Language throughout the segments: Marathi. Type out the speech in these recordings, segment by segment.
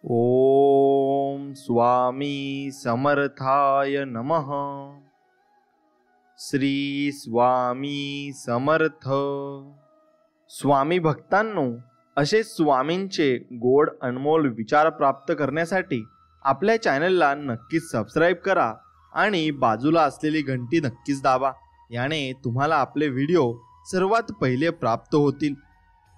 ओम स्वामी समर्थाय नमः। श्री स्वामी समर्थ। स्वामी भक्तांनो, असे स्वामींचे गोड अनमोल विचार प्राप्त करण्यासाठी आपल्या चॅनलला नक्कीच सबस्क्राईब करा आणि बाजूला असलेली घंटी नक्कीच दाबा। याने तुम्हाला आपले व्हिडिओ सर्वात पहिले प्राप्त होतील।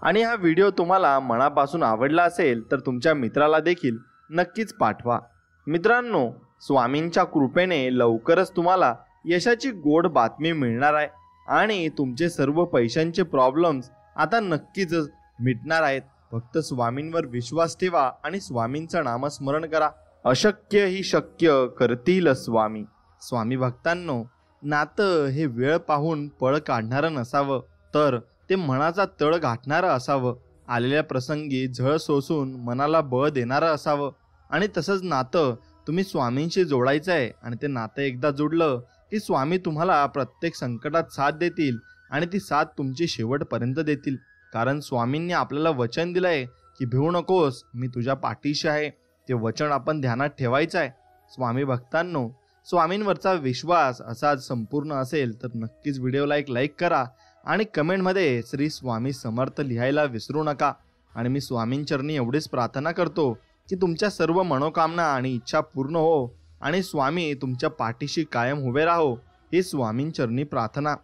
आणि हा व्हिडिओ तुम्हाला मनापासून आवडला असेल तर तुमच्या मित्राला देखील नक्कीच पाठवा। मित्रांनो, स्वामींच्या कृपेने लवकरच तुम्हाला यशाची गोड बातमी मिळणार आहे आणि तुमचे सर्व पैशांचे प्रॉब्लेम्स आता नक्कीच मिटणार आहेत। फक्त स्वामींवर विश्वास ठेवा आणि स्वामींचं नामस्मरण करा। अशक्य ही शक्य करतील स्वामी। स्वामी भक्तांनो, नातं हे वेळ पाहून पळ काढणारं नसावं, तर ते मनाचा तळ गाठणारं असावं। आलेल्या प्रसंगी झळ सोसून मनाला बळ देणारं असावं। आणि तसंच नातं तुम्ही स्वामींशी जोडायचं आहे आणि ते नातं एकदा जोडलं की स्वामी तुम्हाला प्रत्येक संकटात साथ देतील आणि ती साथ तुमची शेवटपर्यंत देतील। कारण स्वामींनी आपल्याला वचन दिलंय की भिवू नकोस, मी तुझ्या पाठीशी आहे। ते वचन आपण ध्यानात ठेवायचं आहे। स्वामी भक्तांनो, स्वामींवरचा विश्वास असाच संपूर्ण असेल तर नक्कीच व्हिडिओला एक लाईक करा आणि कमेंटमध्ये श्री स्वामी समर्थ लिहायला विसरू नका। आणि मी स्वामींचरणी एवढीच प्रार्थना करतो की तुमच्या सर्व मनोकामना आणि इच्छा पूर्ण हो आणि स्वामी तुमच्या पाठीशी कायम उभे राहो, ही स्वामींचरणी प्रार्थना।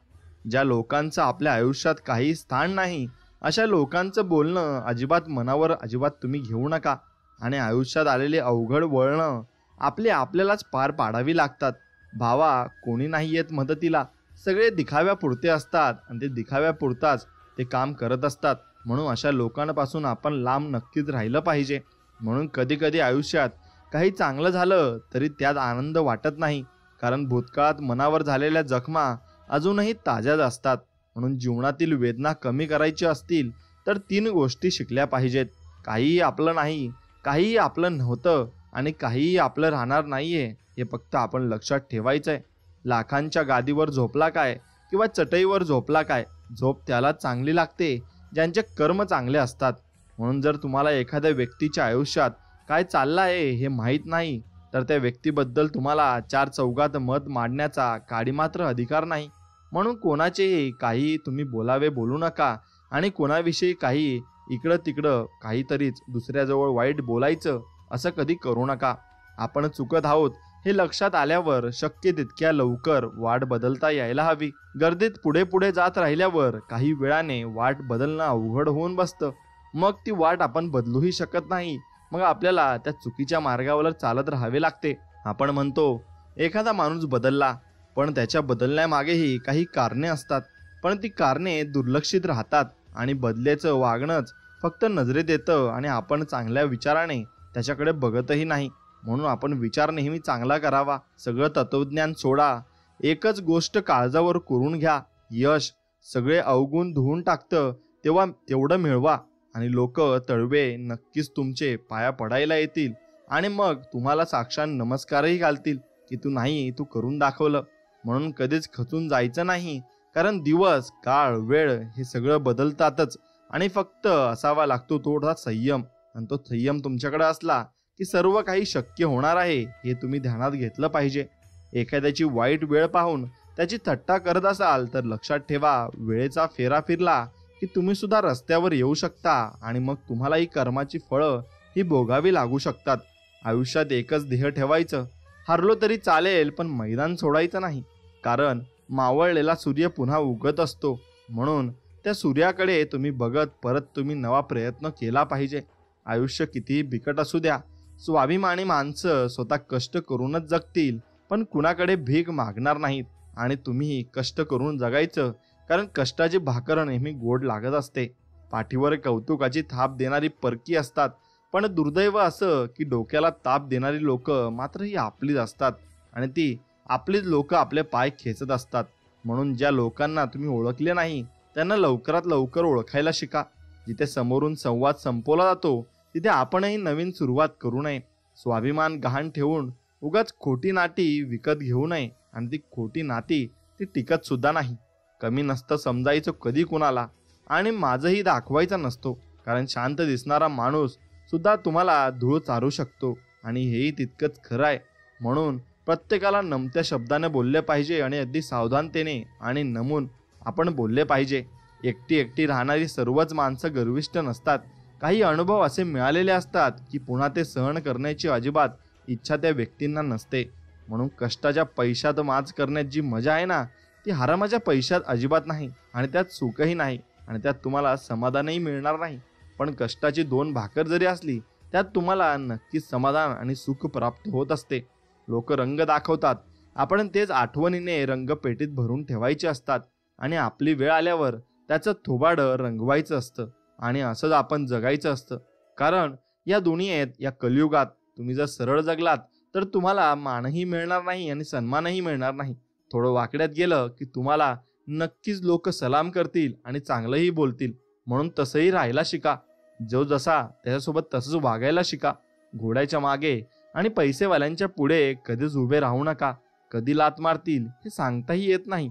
ज्या लोकांचं आपल्या आयुष्यात काही स्थान नाही अशा लोकांचं बोलणं अजिबात मनावर तुम्ही घेऊ नका। आणि आयुष्यात आलेले अवघड वळणं आपल्यालाच पार पाडावी लागतात। भावा, कोणी नाही येत मदतीला, सगळे दिखाव्यापुरते असतात आणि ते दिखाव्यापुरताच ते काम करत असतात। म्हणून अशा लोकांपासून आपण लांब नक्कीच राहिलं पाहिजे। म्हणून कधी कधी आयुष्यात काही चांगलं झालं तरी त्यात आनंद वाटत नाही, कारण भूतकाळात मनावर झालेल्या जखमा अजूनही ताज्याच असतात। म्हणून जीवनातील वेदना कमी करायची असतील तर 3 गोष्टी शिकल्या पाहिजेत। काहीही आपलं नाही, काहीही आपलं नव्हतं आणि काहीही आपलं राहणार नाहीये, हे फक्त आपण लक्षात ठेवायचं आहे। लाखांच्या गादीवर झोपला काय किंवा चटईवर झोपला काय, झोप त्याला चांगली लागते ज्यांचे कर्म चांगले असतात। म्हणून जर तुम्हाला एखाद्या व्यक्तीच्या आयुष्यात काय चाललं आहे हे माहीत नाही तर त्या व्यक्तीबद्दल तुम्हाला 4 चौघात मत मांडण्याचा काडीमात्र अधिकार नाही। म्हणून कोणाचेही काही तुम्ही बोलू नका आणि कोणाविषयी काही इकडं तिकडं काहीतरीच दुसऱ्याजवळ वाईट बोलायचं असं कधी करू नका। आपण चुकत आहोत हे लक्षात आल्यावर शक्य तितक्या लवकर वाट बदलता यायला हवी। गर्दीत पुढे पुढे जात राहिल्यावर काही वेळाने वाट बदलणं अवघड होऊन बसतं। मग ती वाट आपण बदलूही शकत नाही। मग आपल्याला त्या चुकीच्या मार्गावर चालत राहावे लागते। आपण म्हणतो एखादा माणूस बदलला, पण त्याच्या बदलण्यामागेही काही कारणे असतात, पण ती कारणे दुर्लक्षित राहतात आणि बदलेचं वागणंच फक्त नजरेत येतं आणि आपण चांगल्या विचाराने त्याच्याकडे बघतही नाही। म्हणून आपण विचार नेहमी चांगला करावा। सगळं तत्वज्ञान सोडा, एकच गोष्ट काळजावर कोरून घ्या। यश सगळे अवगुण धुवून टाकतं, तेव्हा तेवढं मिळवा आणि लोक तळवे नक्कीच तुमचे पाया पडायला येतील आणि मग तुम्हाला साक्षात नमस्कारही घालतील की तू करून दाखवलं। म्हणून कधीच खचून जायचं नाही, कारण दिवस काळ वेळ हे सगळं बदलतातच आणि फक्त असावा लागतो थोडा संयम। आणि तो संयम तुमच्याकडे असला की सर्व काही शक्य होणार आहे, हे तुम्ही ध्यानात घेतलं पाहिजे। एखाद्याची वाईट वेळ पाहून त्याची थट्टा करत असाल तर लक्षात ठेवा, वेळेचा फेरा फिरला की तुम्ही सुद्धा रस्त्यावर येऊ शकता आणि मग तुम्हाला ही कर्माची फळं ही भोगावी लागू शकतात। आयुष्यात एकच ध्येय ठेवायचं, हरलो तरी चालेल पण मैदान सोडायचं नाही, कारण मावळलेला सूर्य पुन्हा उगत असतो। म्हणून त्या सूर्याकडे तुम्ही बघत परत तुम्ही नवा प्रयत्न केला पाहिजे। आयुष्य कितीही बिकट असू द्या, स्वाभिमानी माणसं स्वतः कष्ट करूनच जगतील, पण कुणाकडे भीक मागणार नाहीत। आणि तुम्ही कष्ट करून जगायचं, कारण कष्टाची भाकर नेहमी गोड लागत असते। पाठीवर कौतुकाची थाप देणारी परकी असतात, पण दुर्दैव असं की डोक्याला ताप देणारी लोक मात्र ही आपलीच असतात आणि ती आपलीच लोक आपले पाय खेचत असतात। म्हणून ज्या लोकांना तुम्ही ओळखले नाही त्यांना लवकरात लवकर ओळखायला शिका। जिथे समोरून संवाद संपवला जातो तिथे आपणही नवीन सुरुवात करू नये। स्वाभिमान गहाण ठेवून उगाच खोटी नाती विकत घेऊ नये आणि ती खोटी नाती ती टिकत सुद्धा नाही। कमी नसतं समजायचं कधी कुणाला आणि माझंही दाखवायचा नसतो, कारण शांत दिसणारा माणूस सुद्धा तुम्हाला धूळ चारू शकतो आणि हेही तितकंच खरं आहे. म्हणून प्रत्येकाला नमत्या शब्दाने बोलले पाहिजे आणि अगदी सावधानतेने आणि नमून आपण बोलले पाहिजे. एकटी एकटी राहणारी सर्वच माणसं गर्विष्ठ नसतात. काही अनुभव असे मिळालेले असतात की पुन्हा ते सहन करण्याची अजिबात इच्छा त्या व्यक्तींना नसते. म्हणून कष्टाच्या पैशात माज करण्यात जी मजा आहे ना, ती हरामाच्या पैशात अजिबात नाही आणि त्यात सुखही नाही आणि त्यात तुम्हाला समाधानही मिळणार नाही. पण कष्टाची 2 भाकर जरी असली त्यात तुम्हाला नक्कीच समाधान आणि सुख प्राप्त होत असते. लोक रंग दाखवतात, आपण तेच आठवणीने रंगपेटीत भरून ठेवायचे असतात आणि आपली वेळ आल्यावर त्याचं थोबाडं रंगवायचं असतं आणि असंच आपण जगायचं असतं. कारण या दुनियेत, या कलियुगात तुम्ही जर सरळ जगलात तर तुम्हाला मानही मिळणार नाही आणि सन्मानही मिळणार नाही. थोडं वाकड्यात गेलं की तुम्हाला नक्कीच लोक सलाम करतील आणि चांगलंही बोलतील. म्हणून तसंही राहायला शिका. जो जसा त्याच्यासोबत तसंच वागायला शिका. घोड्याच्या मागे आणि पैसेवाल्यांच्या पुढे कधीच उभे राहू नका. कधी लात मारतील हे सांगताही येत नाही.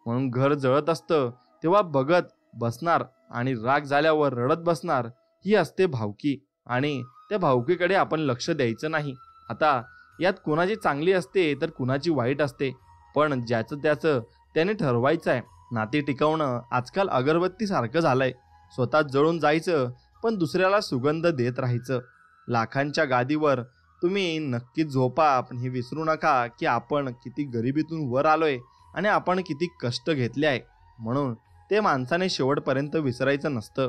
म्हणून घर जळत असतं तेव्हा बघत बसणार आणि राग झाल्यावर रडत बसणार, ही असते भावकी आणि त्या भावकीकडे आपण लक्ष द्यायचं नाही. आता यात कुणाची चांगली असते तर कुणाची वाईट असते, पण ज्याचं त्याचं त्याने ठरवायचं आहे. नाती टिकवणं आजकाल अगरबत्तीसारखं झालंय. स्वतः जळून जायचं पण दुसऱ्याला सुगंध देत राहायचं. लाखांच्या गादीवर तुम्ही नक्कीच झोपा, पण हे विसरू नका की आपण किती गरिबीतून वर आलोय आणि आपण किती कष्ट घेतले आहे. म्हणून ते माणसाने शेवटपर्यंत विसरायचं नसतं.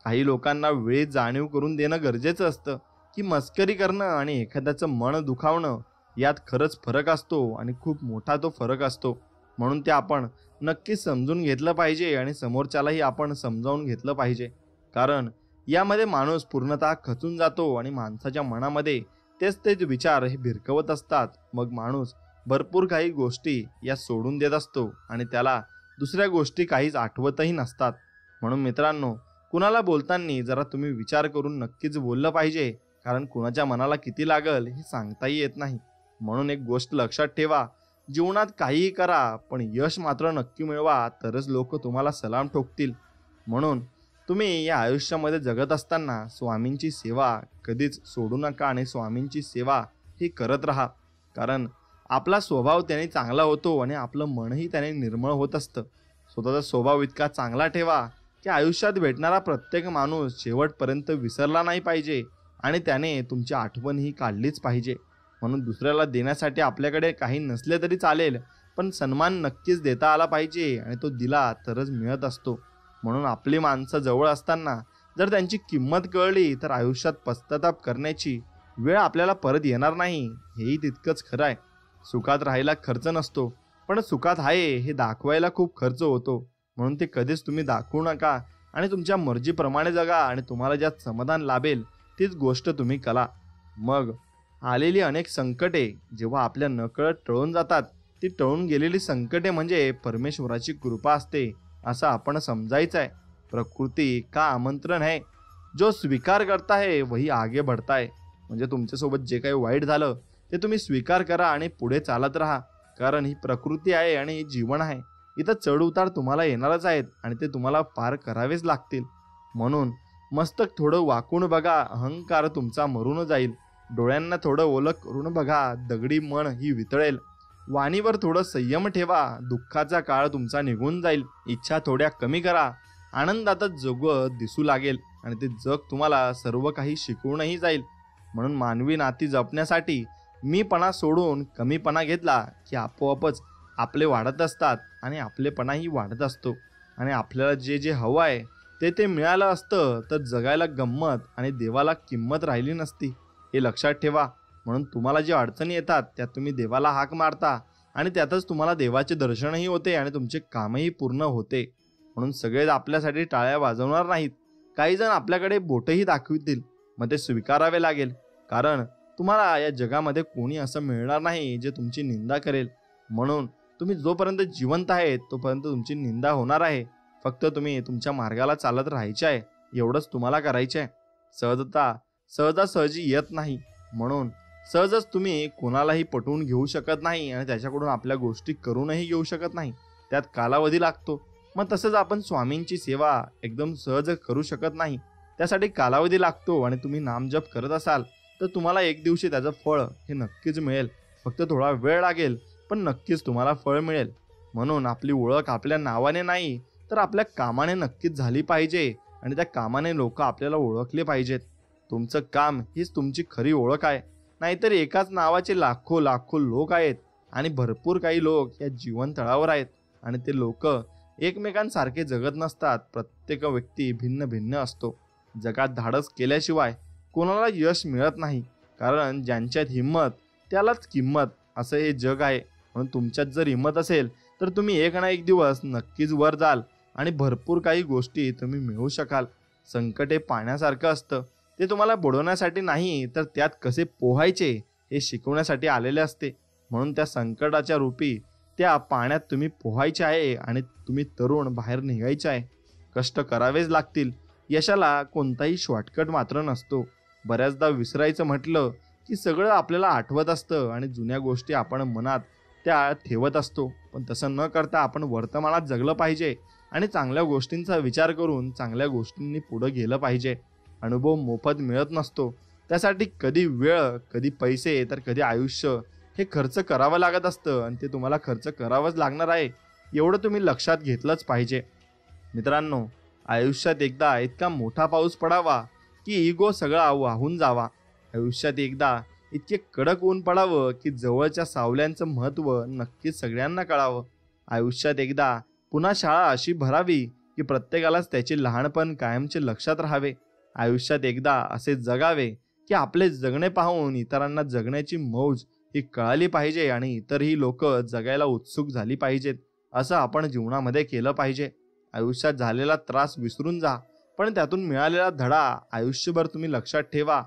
काही लोकांना वेळेत जाणीव करून देणं गरजेचं असतं की मस्करी करणं आणि एखाद्याचं मन दुखावणं यात खरंच फरक असतो आणि खूप मोठा तो फरक असतो. म्हणून ते आपण नक्कीच समजून घेतलं पाहिजे आणि समोरच्यालाही आपण समजावून घेतलं पाहिजे. कारण यामध्ये माणूस पूर्णतः खचून जातो आणि माणसाच्या मनामध्ये तेच तेच विचार हे भिरकवत असतात. मग माणूस भरपूर काही गोष्टी या सोडून देत असतो आणि त्याला दुसऱ्या गोष्टी काहीच आठवतही नसतात. म्हणून मित्रांनो, कुणाला बोलताना जरा तुम्ही विचार करून नक्कीच बोललं पाहिजे. कारण कुणाच्या मनाला किती लागल हे सांगताही येत नाही. म्हणून एक गोष्ट लक्षात ठेवा, जीवनात काहीही करा पण यश मात्र नक्की मिळवा, तरच लोक तुम्हाला सलाम ठोकतील. म्हणून तुम्ही या आयुष्यामध्ये जगत असताना स्वामींची सेवा कधीच सोडू नका आणि स्वामींची सेवा ही करत राहा. कारण आपला स्वभाव त्याने चांगला होतो आणि आपलं मनही त्याने निर्मळ होत असतं. स्वतःचा स्वभाव इतका चांगला ठेवा की आयुष्यात भेटणारा प्रत्येक माणूस शेवटपर्यंत विसरला नाही पाहिजे आणि त्याने तुमची आठवण ही काढलीच पाहिजे. म्हणून दुसऱ्याला देण्यासाठी आपल्याकडे काही नसले तरी चालेल, पण सन्मान नक्कीच देता आला पाहिजे आणि तो दिला तरच मिळत असतो. म्हणून आपली माणसं जवळ असताना जर त्यांची किंमत कळली तर आयुष्यात पश्चाताप करण्याची वेळ आपल्याला परत येणार नाही. हेही तितकंच खरं आहे. सुखात राहायला खर्च नसतो, पण सुखात आहे हे दाखवायला खूप खर्च होतो. म्हणून ते कधीच तुम्ही दाखवू नका आणि तुमच्या मर्जीप्रमाणे जगा आणि तुम्हाला ज्यात समाधान लाभेल तीच गोष्ट तुम्ही करा. मग आलेली अनेक संकटे जेव्हा आपल्या नकळत टळून जातात, ती टळून गेलेली संकटे म्हणजे परमेश्वराची कृपा असते असं आपण समजायचं आहे. प्रकृती का आमंत्रण है, जो स्वीकार करता है वही आगे बढ़ता है. म्हणजे तुमच्यासोबत जे काही वाईट झालं ते तुम्ही स्वीकार करा आणि पुढे चालत राहा. कारण ही प्रकृती आहे आणि ही जीवन आहे. इथं चढ उतार तुम्हाला येणारच आहेत आणि ते तुम्हाला पार करावेच लागतील. म्हणून मस्तक थोडं वाकून बघा, अहंकार तुमचा मरून जाईल. डोळ्यांना थोडं ओलं करून बघा, दगडी मन ही वितळेल. वाणीवर थोडं संयम ठेवा, दुःखाचा काळ तुमचा निघून जाईल. इच्छा थोड्या कमी करा, आनंदातच जग दिसू लागेल आणि ते जग तुम्हाला सर्व काही शिकवूनही जाईल. म्हणून मानवी नाती जपण्यासाठी मीपणा सोडून कमीपणा घेतला की आपोआपच आपले वाढत असतात आणि आपलेपणाही वाढत असतो. आणि आपल्याला जे जे हवं आहे ते मिळालं असतं तर जगायला गंमत आणि देवाला किंमत राहिली नसती. हे लक्षात ठेवा. म्हणून तुम्हाला जे अडचणी येतात त्यात तुम्ही देवाला हाक मारता आणि त्यातच तुम्हाला देवाचे दर्शनही होते आणि तुमचे कामही पूर्ण होते. म्हणून सगळेच आपल्यासाठी टाळ्या वाजवणार नाहीत. काही जण आपल्याकडे बोटही दाखवतील, मग ते स्वीकारावे लागेल. कारण तुम्हाला या जगामध्ये कोणी असं मिळणार नाही जे तुमची निंदा करेल. म्हणून तुम्ही जोपर्यंत जिवंत आहे तोपर्यंत तुमची निंदा होणार आहे. फक्त तुम्ही तुमच्या मार्गाला चालत राहायचे आहे, एवढंच तुम्हाला करायचे आहे. सहजता सहजासहजी येत नाही. म्हणून सहजच तुम्ही कोणालाही पटवून घेऊ शकत नाही आणि त्याच्याकडून आपल्या गोष्टी करूनही घेऊ शकत नाही. त्यात कालावधी लागतो. मग तसंच आपण स्वामींची सेवा एकदम सहज करू शकत नाही. त्यासाठी कालावधी लागतो आणि तुम्ही नामजप करत असाल तर तुम्हाला एक दिवशी त्याचं फळ हे नक्कीच मिळेल. फक्त थोडा वेळ लागेल, पण नक्कीच तुम्हाला फळ मिळेल. म्हणून आपली ओळख आपल्या नावाने नाही तर आपल्या कामाने नक्कीच झाली पाहिजे आणि त्या कामाने लोक आपल्याला ओळखले पाहिजेत. तुमचं काम हीच तुमची खरी ओळख आहे. नाहीतर एकाच नावाचे लाखो लाखो लोक आहेत आणि भरपूर काही लोक या जीवन तळावर आहेत आणि ते लोक एकमेकांसारखे जगत नसतात. प्रत्येक व्यक्ती भिन्न भिन्न असतो. जगात धाडस केल्याशिवाय कोणाला यश मिळत नाही, कारण ज्यांच्यात हिंमत त्यालाच किंमत असं हे जग आहे. म्हणून तुमच्यात जर हिंमत असेल तर तुम्ही एक ना एक दिवस नक्कीच वर जाल आणि भरपूर काही गोष्टी तुम्ही मिळवू शकाल. संकट हे पाण्यासारखं असतं. ते तुम्हाला बुडवण्यासाठी नाही तर त्यात कसे पोहायचे हे शिकवण्यासाठी आलेले असते. म्हणून त्या संकटाच्या रूपी त्या पाण्यात तुम्ही पोहायचे आहे आणि तुम्ही तरुण बाहेर निघायचे आहे. कष्ट करावेच लागतील. यशाला कोणताही शॉर्टकट मात्र नसतो. बऱ्याचदा विसरायचं म्हटलं की सगळं आपल्याला आठवत असतं आणि जुन्या गोष्टी आपण मनात त्या ठेवत असतो. पण तसं न करता आपण वर्तमानात जगलं पाहिजे आणि चांगल्या गोष्टींचा विचार करून चांगल्या गोष्टींनी पुढे गेलं पाहिजे. अनुभव मोफत मिळत नसतो. त्यासाठी कधी वेळ, कधी पैसे, तर कधी आयुष्य हे खर्च करावं लागत असतं आणि ते तुम्हाला खर्च करावंच लागणार आहे, एवढं तुम्ही लक्षात घेतलंच पाहिजे. मित्रांनो, आयुष्यात एकदा इतका मोठा पाऊस पडावा की इगो सगळा वाहून जावा. आयुष्यात एकदा इतके कडक ऊन पडावं की जवळच्या सावल्यांचं महत्त्व नक्कीच सगळ्यांना कळावं. आयुष्यात एकदा पुन्हा शाळा अशी भरावी की प्रत्येकालाच त्याचे लहानपण कायमचे लक्षात राहावे. आयुष्यात एकदा असे जगावे की आपले जगणे पाहून इतरांना जगण्याची मौज ही कळाली पाहिजे आणि इतरही लोक जगायला उत्सुक झाली पाहिजेत. असं आपण जीवनामध्ये केलं पाहिजे. आयुष्यात झालेला त्रास विसरून जा, पण त्यातून मिळालेला धडा आयुष्यभर तुम्ही लक्षात ठेवा.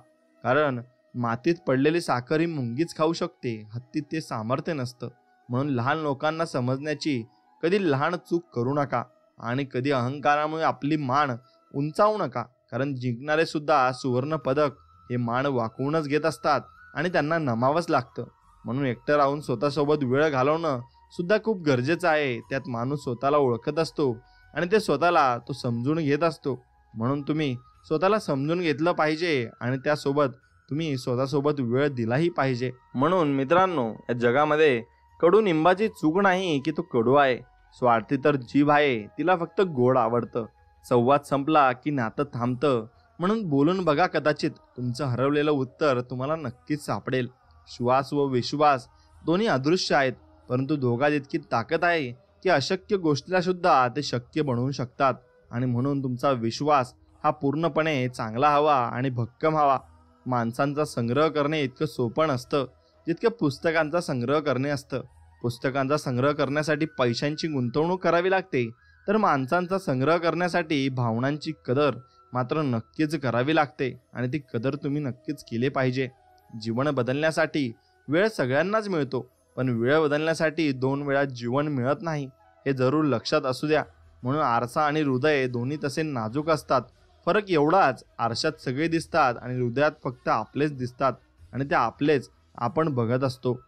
कारण मातीत पडलेली साखर ही मुंगीच खाऊ शकते, हत्तीत ते सामर्थ्य नसतं. म्हणून लहान लोकांना समजण्याची कधी लहान चूक करू नका आणि कधी अहंकारामुळे आपली मान उंचावू नका. कारण जिंकणारे सुद्धा सुवर्ण पदक हे मान वाकवूनच घेत असतात आणि त्यांना नमावंच लागतं. म्हणून एकटं राहून स्वतःसोबत वेळ घालवणं सुद्धा खूप गरजेचं आहे. त्यात माणूस स्वतःला ओळखत असतो आणि ते स्वतःला तो समजून घेत असतो. म्हणून तुम्ही स्वतःला समजून घेतलं पाहिजे आणि त्यासोबत तुम्ही स्वतःसोबत वेळ दिलाही पाहिजे. म्हणून मित्रांनो, या जगामध्ये कडुनिंबाची चूक नाही की तो कडू आहे. स्वार्थी तर जीभ आहे, तिला फक्त गोड आवडतं. संवाद संपला की नातं थांबतं. म्हणून बोलून बघा, कदाचित तुमचं हरवलेलं उत्तर तुम्हाला नक्कीच सापडेल. श्वास व विश्वास दोन्ही अदृश्य आहेत, परंतु दोघात इतकी ताकद आहे की अशक्य गोष्टीला सुद्धा ते शक्य बनवू शकतात. आणि म्हणून तुमचा विश्वास हा पूर्णपणे चांगला हवा आणि भक्कम हवा. माणसांचा संग्रह करणे इतकं सोपं नसतं जितकं पुस्तकांचा संग्रह करणे असतं. पुस्तकांचा संग्रह करण्यासाठी पैशांची गुंतवणूक करावी लागते, तर माणसांचा संग्रह करण्यासाठी भावनांची कदर मात्र नक्कीच करावी लागते आणि ती कदर तुम्ही नक्कीच केली पाहिजे. जीवन बदलण्यासाठी वेळ सगळ्यांनाच मिळतो, पण वेळ बदलण्यासाठी 2 वेळा जीवन मिळत नाही, हे जरूर लक्षात असू द्या. म्हणून आरसा आणि हृदय दोन्ही तसे नाजूक असतात. फरक एवढाच, आरशात सगळे दिसतात आणि हृदयात फक्त आपलेच दिसतात आणि ते आपलेच आपण बघत असतो.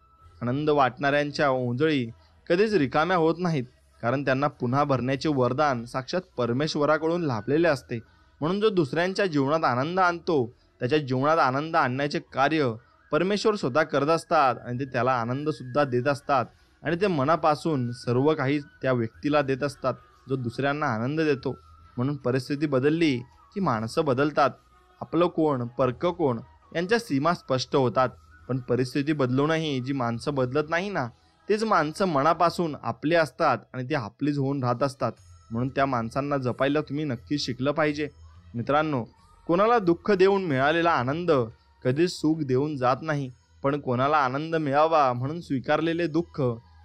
आनंद वाटणाऱ्यांच्या ओंजळी कधीच रिकाम्या होत नाहीत, कारण त्यांना पुन्हा भरण्याचे वरदान साक्षात परमेश्वराकडून लाभलेले असते. म्हणून जो दुसऱ्यांच्या जीवनात आनंद आणतो, त्याच्या जीवनात आनंद आणण्याचे कार्य परमेश्वर स्वतः करत असतात आणि ते त्याला आनंद सुद्धा देत असतात आणि ते मनापासून सर्व काही त्या व्यक्तीला देत असतात जो दुसऱ्यांना आनंद देतो. म्हणून परिस्थिती बदलली की माणसं बदलतात. आपलं कोण, परकं कोण यांच्या सीमा स्पष्ट होतात. पण परिस्थिती बदलूनही जी माणसं बदलत नाही ना, तेच माणसं मनापासून आपले असतात आणि ते आपलीच होऊन राहत असतात. म्हणून त्या माणसांना जपायला तुम्ही नक्कीच शिकलं पाहिजे. मित्रांनो, कोणाला दुःख देऊन मिळालेला आनंद कधीच सुख देऊन जात नाही, पण कोणाला आनंद मिळावा म्हणून स्वीकारलेले दुःख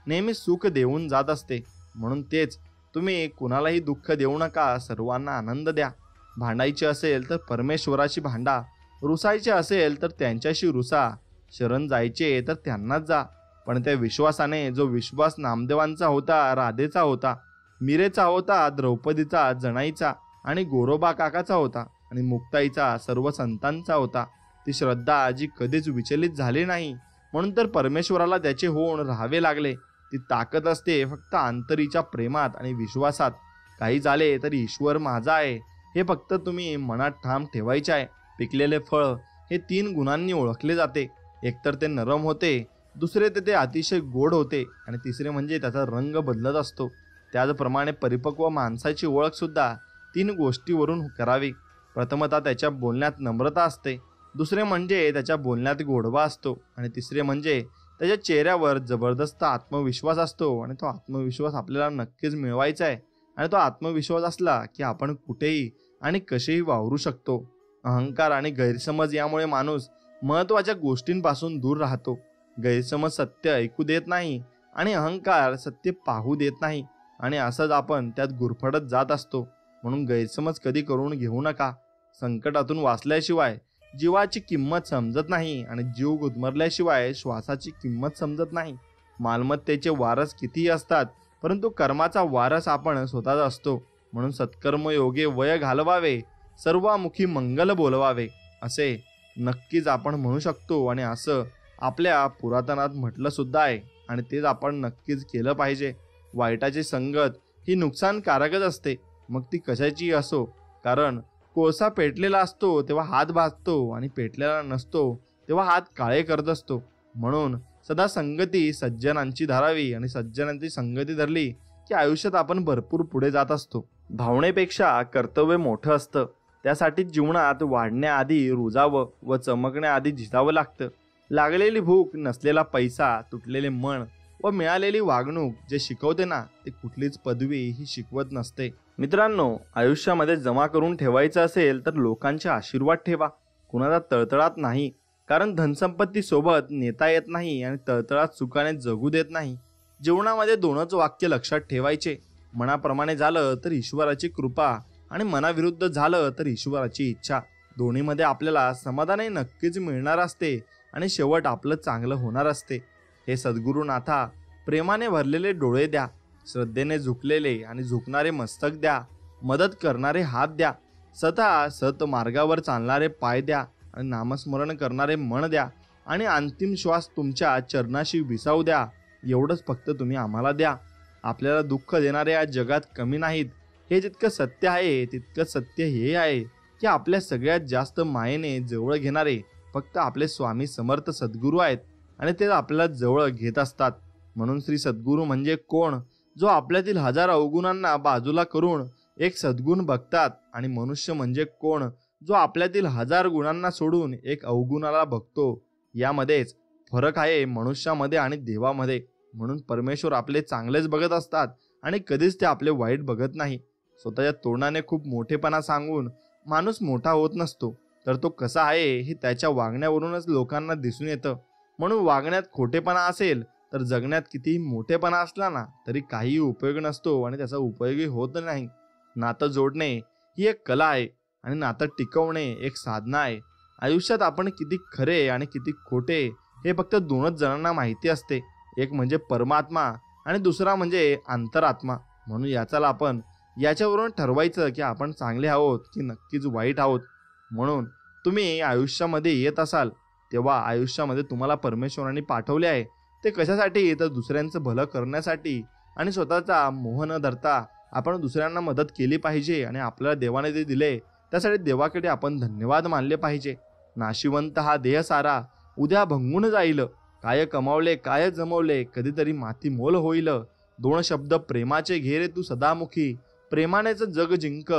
नेहमी सुख देऊन जात असते. म्हणून तेच, तुम्ही कोणालाही दुःख देऊ नका, सर्वांना आनंद द्या. भांडायचे असेल तर परमेश्वराशी भांडा, रुसायचे असेल तर त्यांच्याशी रुसा, शरण जायचे तर त्यांनाच जा. पण त्या विश्वासाने, जो विश्वास नामदेवांचा होता, राधेचा होता, मीरेचा होता, द्रौपदीचा, जनाईचा आणि गोरोबा काकाचा होता आणि मुक्ताईचा, सर्व संतांचा होता, ती श्रद्धा जी कधीच विचलित झाली नाही. म्हणून तर परमेश्वराला त्याचे होऊन राहावे लागले. ती ताकद असते फक्त अंतरीच्या प्रेमात आणि विश्वासात. काही झाले तरी ईश्वर माझा आहे हे फक्त तुम्ही मनात ठाम ठेवायचे आहे. पिकलेले फळ हे 3 गुणांनी ओळखले जाते. एकतर ते नरम होते, दुसरे ते अतिशय गोड होते आणि तिसरे म्हणजे त्याचा रंग बदलत असतो. त्याचप्रमाणे परिपक्व माणसाची ओळख सुद्धा 3 गोष्टीवरून करावी. प्रथमतः त्याच्या बोलण्यात नम्रता असते, दुसरे म्हणजे त्याच्या बोलण्यात गोडवा असतो आणि तिसरे म्हणजे त्याच्या चेहऱ्यावर जबरदस्त आत्मविश्वास असतो. आणि तो आत्मविश्वास आपल्याला नक्कीच मिळवायचा आहे. आणि तो आत्मविश्वास असला की आपण कुठेही आणि कसेही वावरू शकतो. अहंकार आणि गैरसमज यामुळे माणूस महत्त्वाच्या गोष्टींपासून दूर राहतो. गैरसमज सत्य ऐकू देत नाही आणि अहंकार सत्य पाहू देत नाही आणि असंच आपण त्यात गुरफटत जात असतो. म्हणून गैरसमज कधी करून घेऊ नका. संकटातून वाचल्याशिवाय जीवाची किंमत समजत नाही आणि जीव गुदमरल्याशिवाय श्वासाची किंमत समजत नाही. मालमत्तेचे वारस कितीही असतात, परंतु कर्माचा वारस आपण स्वतःच असतो. म्हणून सत्कर्म योगे वय घालवावे, सर्वामुखी मंगल बोलवावे असे नक्कीच आपण म्हणू शकतो. आणि असं आपल्या पुरातनात म्हटलं सुद्धा आहे आणि तेच आपण नक्कीच केलं पाहिजे. वाईटाची संगत ही नुकसानकारकच असते, मग ती कशाची असो. कारण कोळसा पेटलेला असतो तेव्हा हात भाजतो आणि पेटलेला नसतो तेव्हा हात काळे करत असतो. म्हणून सदा संगती सज्जनांची धरावी आणि सज्जनांची संगती धरली की आयुष्यात आपण भरपूर पुढे जात असतो. भावनेपेक्षा कर्तव्य मोठं असतं. त्यासाठी जीवनात वाढण्याआधी रुजावं व चमकण्याआधी झिजावं लागतं. लागलेली भूक, नसलेला पैसा, तुटलेले मन व मिळालेली वागणूक जे शिकवते ना, ते कुठलीच पदवी ही शिकवत नसते. मित्रांनो, आयुष्यामध्ये जमा करून ठेवायचं असेल तर लोकांचे आशीर्वाद ठेवा, कुणाचा तळतळात नाही. कारण धनसंपत्ती सोबत नेता येत नाही आणि तळतळात सुखाने जगू देत नाही. जीवनामध्ये 2च वाक्य लक्षात ठेवायचे. मनाप्रमाणे झालं तर ईश्वराची कृपा आणि मनाविरुद्ध झालं तर ईश्वराची इच्छा. दोन्हीमध्ये आपल्याला समाधानही नक्कीच मिळणार असते आणि शेवट आपलं चांगलं होणार असते. हे सद्गुरुनाथा, प्रेमाने भरलेले डोळे द्या, श्रद्धेने झुकलेले आणि झुकणारे मस्तक द्या, मदत करणारे हात द्या, स्वतः सत मार्गावर चालणारे पाय द्या आणि नामस्मरण करणारे मन द्या आणि अंतिम श्वास तुमच्या चरणाशी विसावू द्या. एवढंच फक्त तुम्ही आम्हाला द्या. आपल्याला दुःख देणारे या जगात कमी नाहीत. हे जितकं सत्य आहे तितकं सत्य हे आहे की आपल्या सगळ्यात जास्त मायेने जवळ घेणारे फक्त आपले स्वामी समर्थ सद्गुरू आहेत आणि ते आपल्याला जवळ घेत असतात. म्हणून श्री सद्गुरू म्हणजे कोण? जो आपल्यातील 1000 अवगुणांना बाजूला करून एक सद्गुण बघतात. आणि मनुष्य म्हणजे कोण? जो आपल्यातील 1000 गुणांना सोडून एक अवगुणाला बघतो. यामध्येच फरक आहे मनुष्यामध्ये आणि देवामध्ये. म्हणून परमेश्वर आपले चांगलेच बघत असतात आणि कधीच ते आपले वाईट बघत नाही. स्वतःच्या तोंडाने खूप मोठेपणा सांगून माणूस मोठा होत नसतो, तर तो कसा आहे हे त्याच्या वागण्यावरूनच लोकांना दिसून येतं. म्हणून वागण्यात खोटेपणा असेल तर जगण्यात कितीही मोठेपणा असला ना तरी काही उपयोग नसतो आणि त्याचा उपयोगही होत नाही. नातं जोडणे ही एक कला आहे आणि नातं टिकवणे एक साधना आहे. आयुष्यात आपण किती खरे आणि किती खोटे हे फक्त 2च जणांना माहिती असते. एक म्हणजे परमात्मा आणि दुसरा म्हणजे अंतरात्मा. म्हणून आपण याच्यावरून ठरवायचं की आपण चांगले आहोत की नक्कीच वाईट आहोत. म्हणून तुम्ही आयुष्यामध्ये येत असाल तेव्हा आयुष्यामध्ये तुम्हाला परमेश्वराने पाठवले आहे. ते कशासाठी? तर दुसऱ्यांचं भलं करण्यासाठी. आणि स्वतःचा मोह न धरता आपण दुसऱ्यांना मदत केली पाहिजे. आणि आपल्याला देवाने जे दिले त्यासाठी देवाकडे आपण धन्यवाद मानले पाहिजे. नाशिवंत हा देह सारा, उद्या भंगून जाईल. काय कमावले काय जमवले, कधीतरी माती मोल होईल. 2 शब्द प्रेमाचे घे रे तू सदामुखी, प्रेमानेच जग जिंक,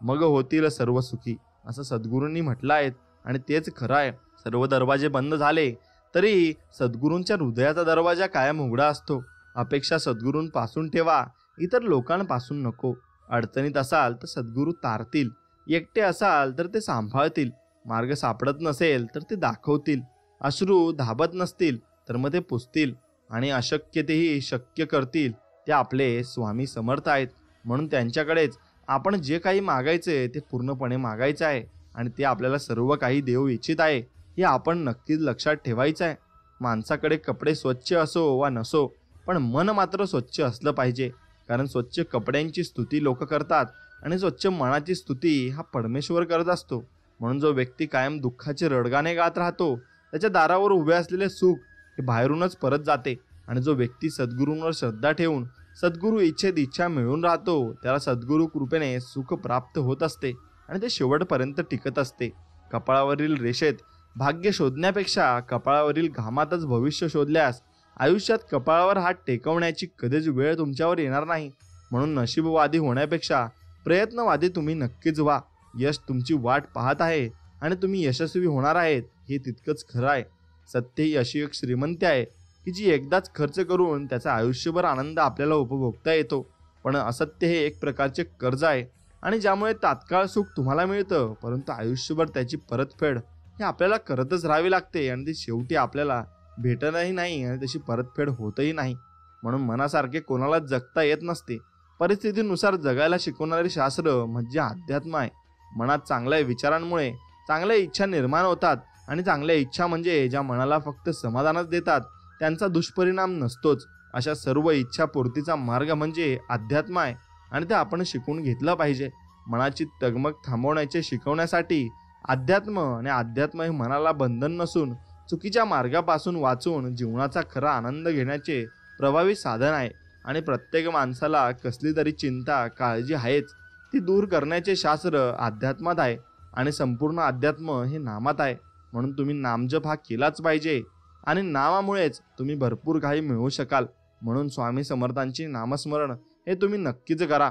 मग होतील सर्व सुखी, असं सद्गुरूंनी म्हटलं आहे. आणि तेच खरं आहे. सर्व दरवाजे बंद झाले तरी सद्गुरूंच्या हृदयाचा दरवाजा कायम उघडा असतो. अपेक्षा सद्गुरूंपासून ठेवा, इतर लोकांपासून नको. अडचणीत असाल तर सद्गुरू तारतील, एकटे असाल तर ते सांभाळतील, मार्ग सापडत नसेल तर ते दाखवतील, अश्रू धाबत नसतील तर मग ते पुसतील, आणि अशक्य तेही शक्य करतील. ते आपले स्वामी समर्थ आहेत. म्हणून त्यांच्याकडेच आपण जे काही मागायचे ते पूर्णपणे मागायचं आहे आणि ते आपल्याला सर्व काही देऊ इच्छित आहे हे आपण नक्कीच लक्षात ठेवायचं आहे. माणसाकडे कपडे स्वच्छ असो वा नसो, पण मन मात्र स्वच्छ असलं पाहिजे. कारण स्वच्छ कपड्यांची स्तुती लोक करतात आणि स्वच्छ मनाची स्तुती हा परमेश्वर करत असतो. म्हणून जो व्यक्ती कायम दुःखाचे रडगाणे गात राहतो त्याच्या दारावर उभे असलेले सुख हे बाहेरूनच परत जाते. आणि जो व्यक्ती सद्गुरूंवर श्रद्धा ठेवून सद्गुरू इच्छेत इच्छा मिळून राहतो त्याला सद्गुरू कृपेने सुख प्राप्त होत असते. आणि ते शेवटपर्यंत टिकत असते. कपाळावरील रेषेत भाग्य शोधण्यापेक्षा कपाळावरील घामातच भविष्य शोधल्यास आयुष्यात कपाळावर हात टेकवण्याची कधीच वेळ तुमच्यावर येणार नाही. म्हणून नशीबवादी होण्यापेक्षा प्रयत्नवादी तुम्ही नक्कीच व्हा. यश तुमची वाट पाहत आहे आणि तुम्ही यशस्वी होणार आहेत हे तितकंच खरं आहे. सत्य ही अशी एक श्रीमंती आहे की जी एकदाच खर्च करून त्याचा आयुष्यभर आनंद आपल्याला उपभोगता येतो. पण असत्य हे एक प्रकारचे कर्ज आहे आणि ज्यामुळे तात्काळ सुख तुम्हाला मिळतं, परंतु आयुष्यभर त्याची परतफेड हे आपल्याला करतच राहावी लागते आणि ती शेवटी आपल्याला भेटतही नाही आणि त्याची परतफेड होतही नाही. म्हणून मनासारखे कोणाला जगता येत नसते. परिस्थितीनुसार जगायला शिकवणारे शास्त्र म्हणजे अध्यात्म आहे. मनात चांगल्या विचारांमुळे चांगल्या इच्छा निर्माण होतात आणि चांगल्या इच्छा म्हणजे ज्या मनाला फक्त समाधानच देतात त्यांचा दुष्परिणाम नसतोच. अशा सर्व इच्छापूर्तीचा मार्ग म्हणजे अध्यात्म आहे आणि ते आपण शिकून घेतलं पाहिजे. मनाची तगमग थांबवण्याचे शिकवण्यासाठी अध्यात्म आणि अध्यात्म हे मनाला बंधन नसून चुकीच्या मार्गापासून वाचून जीवनाचा खरा आनंद घेण्याचे प्रभावी साधन आहे. आणि प्रत्येक माणसाला कसली तरी चिंता काळजी आहेच, ती दूर करण्याचे शास्त्र अध्यात्मात आहे आणि संपूर्ण अध्यात्म हे नामात आहे. म्हणून तुम्ही नामजप हा केलाच पाहिजे आणि नामामुळेच तुम्ही भरपूर काही मिळवू शकाल. म्हणून स्वामी समर्थांचे नामस्मरण हे तुम्ही नक्कीच करा.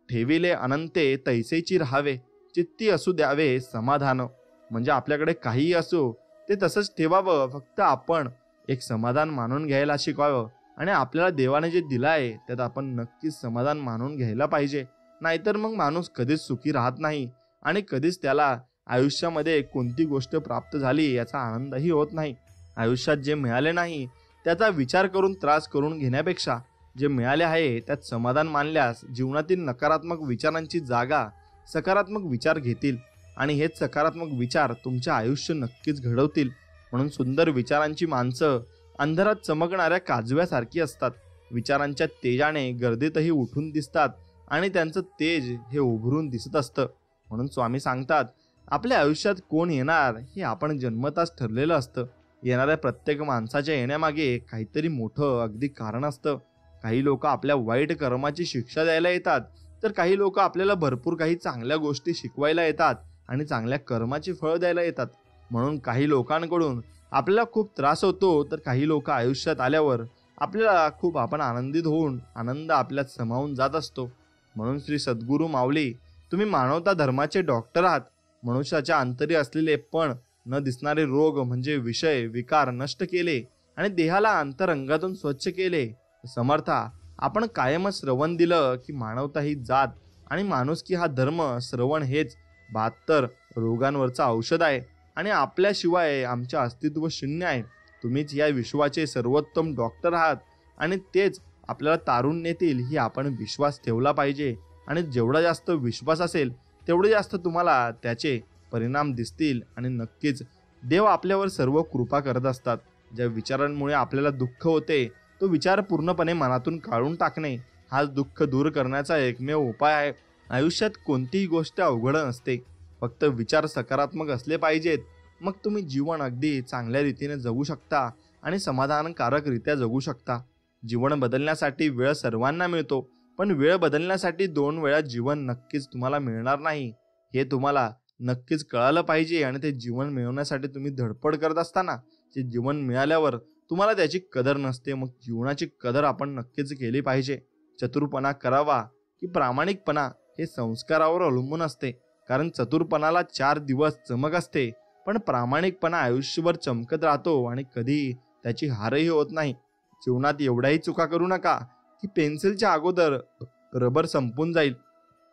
ठेविले अनंते तैसेची राहावे, चित्ती असू द्यावे समाधान. म्हणजे आपल्याकडे काहीही असो ते तसंच ठेवावं, फक्त आपण एक समाधान मानून घ्यायला शिकावं आणि आपल्याला देवाने जे दिलं आहे त्यात आपण नक्कीच समाधान मानून घ्यायला पाहिजे. नाहीतर मग माणूस कधीच सुखी राहत नाही आणि कधीच त्याला आयुष्यामध्ये कोणती गोष्ट प्राप्त झाली याचा आनंदही होत नाही. आयुष्यात जे मिळाले नाही त्याचा विचार करून त्रास करून घेण्यापेक्षा जे मिळाले आहे त्यात समाधान मानल्यास जीवनातील नकारात्मक विचारांची जागा सकारात्मक विचार घेतील आणि हेच सकारात्मक विचार तुमचे आयुष्य नक्कीच घडवतील. म्हणून सुंदर विचारांची माणसं अंधारात चमकणाऱ्या काजव्यासारखी असतात. विचारांच्या तेजाने गर्दीतही उठून दिसतात आणि त्यांचं तेज हे उभरून दिसत असतं. म्हणून स्वामी सांगतात, आपल्या आयुष्यात कोण येणार हे आपण जन्मताच ठरलेलं असतं. येणाऱ्या प्रत्येक माणसाच्या येण्यामागे काहीतरी मोठं अगदी कारण असतं. काही लोक आपल्या वाईट कर्माची शिक्षा द्यायला येतात, तर काही लोक आपल्याला भरपूर काही चांगल्या गोष्टी शिकवायला येतात आणि चांगल्या कर्माची फळं द्यायला येतात. म्हणून काही लोकांकडून आपल्याला खूप त्रास होतो, तर काही लोक आयुष्यात आल्यावर आपल्याला खूप आपण आनंदित होऊन आनंद आपल्यात समावून जात असतो. म्हणून श्री सद्गुरू माऊली, तुम्ही मानवता धर्माचे डॉक्टर आहात. मनुष्याच्या अंतरी असलेले पण न दिसणारे रोग म्हणजे विषय विकार नष्ट केले आणि देहाला अंतरंगातून स्वच्छ केले. समर्था, आपण कायमच श्रवण दिलं की मानवता ही जात आणि माणुसकी हा धर्म, श्रवण हेच 72 रोगांवरचं औषध आहे आणि आपल्याशिवाय आमचे अस्तित्व शून्य आहे. तुम्हीच या विश्वाचे सर्वोत्तम डॉक्टर आहात आणि तेच आपल्याला तारून नेतील ही आपण विश्वास ठेवला पाहिजे. आणि जेवढा जास्त विश्वास असेल तेवढे जास्त तुम्हाला त्याचे परिणाम दिसतील आणि नक्कीच देव आपल्यावर सर्व कृपा करत असतात. ज्या विचारांमुळे आपल्याला दुःख होते तो विचार पूर्णपणे मनातून काढून टाकणे हाच दुःख दूर करण्याचा एकमेव उपाय आहे. आयुष्यात कोणतीही गोष्ट अवघड नसते, फक्त विचार सकारात्मक असले पाहिजेत. मग तुम्ही जीवन अगदी चांगल्या रीतीने जगू शकता आणि समाधानकारकरित्या जगू शकता. जीवन बदलण्यासाठी वेळ सर्वांना मिळतो, पण वेळ बदलण्यासाठी 2 वेळा जीवन नक्कीच तुम्हाला मिळणार नाही. हे तुम्हाला नक्कीच कळालं पाहिजे आणि ते जीवन मिळवण्यासाठी तुम्ही धडपड करत असताना ते जीवन मिळाल्यावर तुम्हाला त्याची कदर नसते. मग जीवनाची कदर आपण नक्कीच केली पाहिजे. चतुरपणा करावा की प्रामाणिकपणा हे संस्कारावर अवलंबून असते. कारण चतुरपणाला 4 दिवस चमक असते, पण प्रामाणिकपणा आयुष्यभर चमकत राहतो आणि कधी त्याची हारही होत नाही. जीवनात एवढ्याही चुका करू नका की पेन्सिलच्या अगोदर रबर संपून जाईल.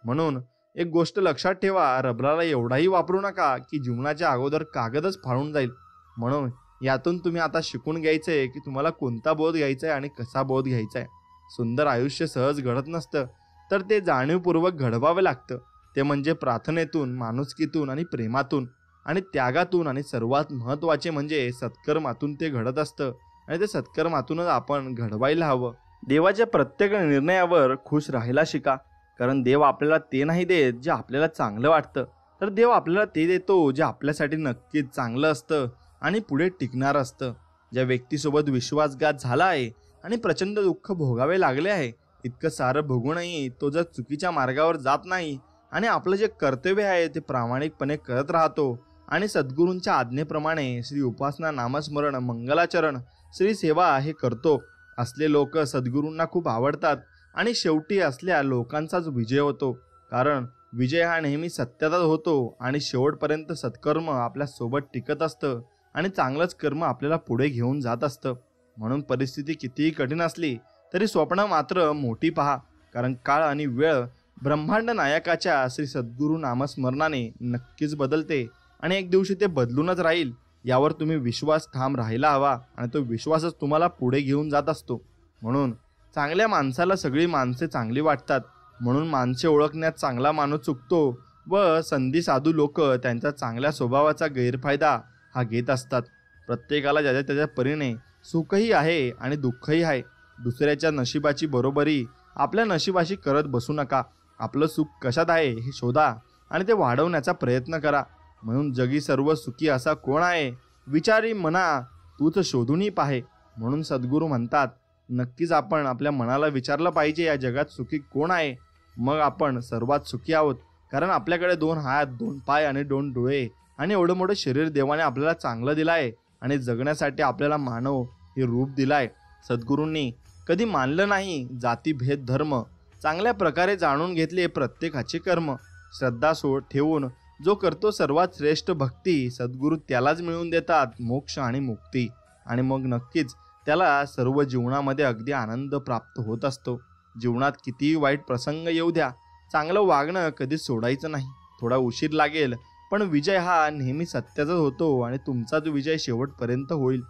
म्हणून एक गोष्ट लक्षात ठेवा, रबराला एवढाही वापरू नका की जीवनाच्या अगोदर कागदच फाळून जाईल. म्हणून यातून तुम्ही आता शिकून घ्यायचंय की तुम्हाला कोणता बोध घ्यायचा आहे आणि कसा बोध घ्यायचा आहे. सुंदर आयुष्य सहज घडत नसतं, तर ते जाणीवपूर्वक घडवावं लागतं. ते म्हणजे प्रार्थनेतून, माणुसकीतून आणि प्रेमातून आणि त्यागातून आणि सर्वात महत्त्वाचे म्हणजे सत्कर्मातून ते घडत असतं आणि ते सत्कर्मातूनच आपण घडवायला हवं. देवाच्या प्रत्येक निर्णयावर खुश राहायला शिका, कारण देव आपल्याला ते नाही देत जे आपल्याला चांगलं वाटतं, तर देव आपल्याला ते देतो जे आपल्यासाठी नक्कीच चांगलं असतं आणि पुढे टिकणार असतं. ज्या व्यक्तीसोबत विश्वासघात झाला आहे आणि प्रचंड दुःख भोगावे लागले आहे, इतकं सारं भोगूनही तो जर चुकीच्या मार्गावर जात नाही आणि आपलं जे कर्तव्य आहे ते प्रामाणिकपणे करत राहतो आणि सद्गुरूंच्या आज्ञेप्रमाणे श्री उपासना, नामस्मरण, मंगलाचरण, श्री सेवा हे करतो, असले लोक सद्गुरूंना खूप आवडतात आणि शेवटी असल्या लोकांचाच विजय होतो. कारण विजय हा नेहमी सत्याचाच होतो आणि शेवटपर्यंत सत्कर्म आपल्या सोबत टिकत असतं आणि चांगलंच कर्म आपल्याला पुढे घेऊन जात असतं. म्हणून परिस्थिती कितीही कठीण असली तरी स्वप्न मात्र मोठी पहा, कारण काळ आणि वेळ ब्रह्मांड नायकाच्या श्री सद्गुरू नामस्मरणाने नक्कीच बदलते आणि एक दिवशी ते बदलूनच राहील. यावर तुम्ही विश्वास ठाम राहायला हवा आणि तो विश्वासच तुम्हाला पुढे घेऊन जात असतो. म्हणून चांगल्या माणसाला सगळी माणसे चांगली वाटतात, म्हणून माणसे ओळखण्यात चांगला माणूस चुकतो व संधी साधू लोक त्यांच्या चांगल्या स्वभावाचा गैरफायदा हा घेत असतात. प्रत्येकाला ज्याच्या त्याच्या परीने सुखही आहे आणि दुःखही आहे. दुसऱ्याच्या नशिबाची बरोबरी आपल्या नशिबाशी करत बसू नका. आपलं सुख कशात आहे हे शोधा आणि ते वाढवण्याचा प्रयत्न करा. म्हणून जगी सर्व सुखी असा कोण आहे, विचारी मना तूच शोधूनही पाहे. म्हणून सद्गुरू म्हणतात, नक्कीच आपण आपल्या मनाला विचारलं पाहिजे, या जगात सुखी कोण आहे. मग आपण सर्वात सुखी आहोत. कारण आपल्याकडे 2 हात, 2 पाय आणि 2 डोळे आणि एवढं मोठं शरीर देवाने आपल्याला चांगलं दिलं आहे आणि जगण्यासाठी आपल्याला मानव हे रूप दिलं आहे. सद्गुरूंनी कधी मानलं नाही जाती, भेद, धर्म. चांगल्या प्रकारे जाणून घेतले प्रत्येकाचे कर्म. श्रद्धा ठेवून जो करतो सर्वात श्रेष्ठ भक्ती, सद्गुरू त्यालाच मिळवून देतात मोक्ष आणि मुक्ती. आणि मग नक्कीच त्याला सर्व जीवनामध्ये अगदी आनंद प्राप्त होत असतो. जीवनात कितीही वाईट प्रसंग येऊ द्या, चांगलं वागणं कधी सोडायचं नाही. थोडा उशीर लागेल पण विजय हा नेहमी सत्याचाच होतो आणि तुमचाच विजय शेवटपर्यंत होईल.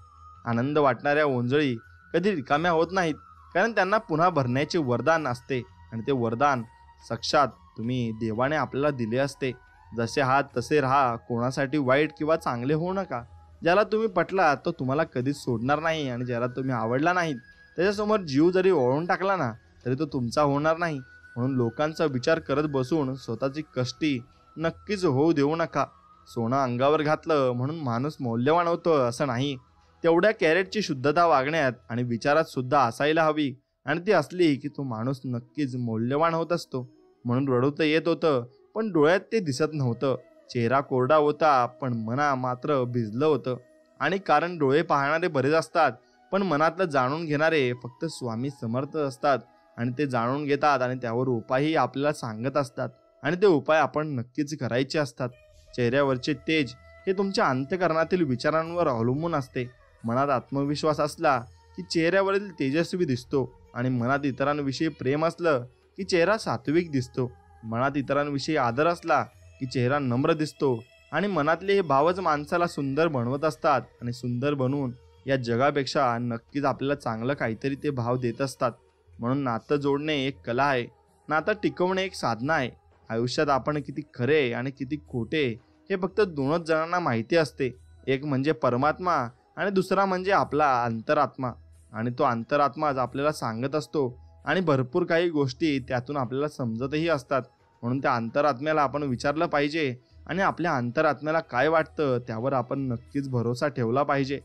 आनंद वाटणाऱ्या ओंजळी कधी रिकाम्या होत नाहीत, कारण त्यांना पुन्हा भरण्याचे वरदान असते आणि ते वरदान साक्षात तुम्ही देवाने आपल्याला दिले असते. जसे आहात तसे राहा, कोणासाठी वाईट किंवा चांगले होऊ नका. ज्याला तुम्ही पटला तो तुम्हाला कधीच सोडणार नाही आणि ज्याला तुम्ही आवडला नाही त्याच्यासमोर जीव जरी ओळून टाकला ना तरी तो तुमचा होणार नाही. म्हणून लोकांचा विचार करत बसून स्वतःची कष्टी नक्कीच होऊ देऊ नका. सोनं अंगावर घातलं म्हणून माणूस मौल्यवान होतं असं नाही. तेवढ्या कॅरेटची शुद्धता वागण्यात आणि विचारात सुद्धा असायला हवी आणि ती असली की तो माणूस नक्कीच मौल्यवान होत असतो. म्हणून रडू तर येत होतं पण डोळ्यात ते दिसत नव्हतं. चेहरा कोरडा होता पण मना मात्र भिजलं होतं. आणि कारण डोळे पाहणारे बरेच असतात पण मनातलं जाणून घेणारे फक्त स्वामी समर्थ असतात आणि ते जाणून घेतात आणि त्यावर उपायही आपल्याला सांगत असतात आणि ते उपाय आपण नक्कीच करायचे असतात. चेहऱ्यावरचे तेज हे तुमच्या अंतःकरणातील विचारांवर अवलंबून असते. मनात आत्मविश्वास असला की चेहऱ्यावरील तेजस्वी दिसतो आणि मनात इतरांविषयी प्रेम असलं की चेहरा सात्विक दिसतो. मनात इतरांविषयी आदर असला की चेहरा नम्र दिसतो आणि मनातले हे भावच माणसाला सुंदर बनवत असतात आणि सुंदर बनवून या जगापेक्षा नक्कीच आपल्याला चांगलं काहीतरी ते भाव देत असतात. म्हणून नातं जोडणे एक कला आहे, नातं टिकवणे एक साधना आहे. आयुष्यात आपण किती खरे आणि किती खोटे हे फक्त 2च जणांना माहिती असते. एक म्हणजे परमात्मा आणि दुसरा म्हणजे आपला अंतरात्मा. आणि तो अंतरात्माच आपल्याला सांगत असतो आणि भरपूर काही गोष्टी त्यातून आपल्याला समजतही असतात. म्हणून त्या अंतरात्म्याला आपण विचारलं पाहिजे आणि आपल्या अंतरात्म्याला काय वाटतं त्यावर आपण नक्कीच भरोसा ठेवला पाहिजे.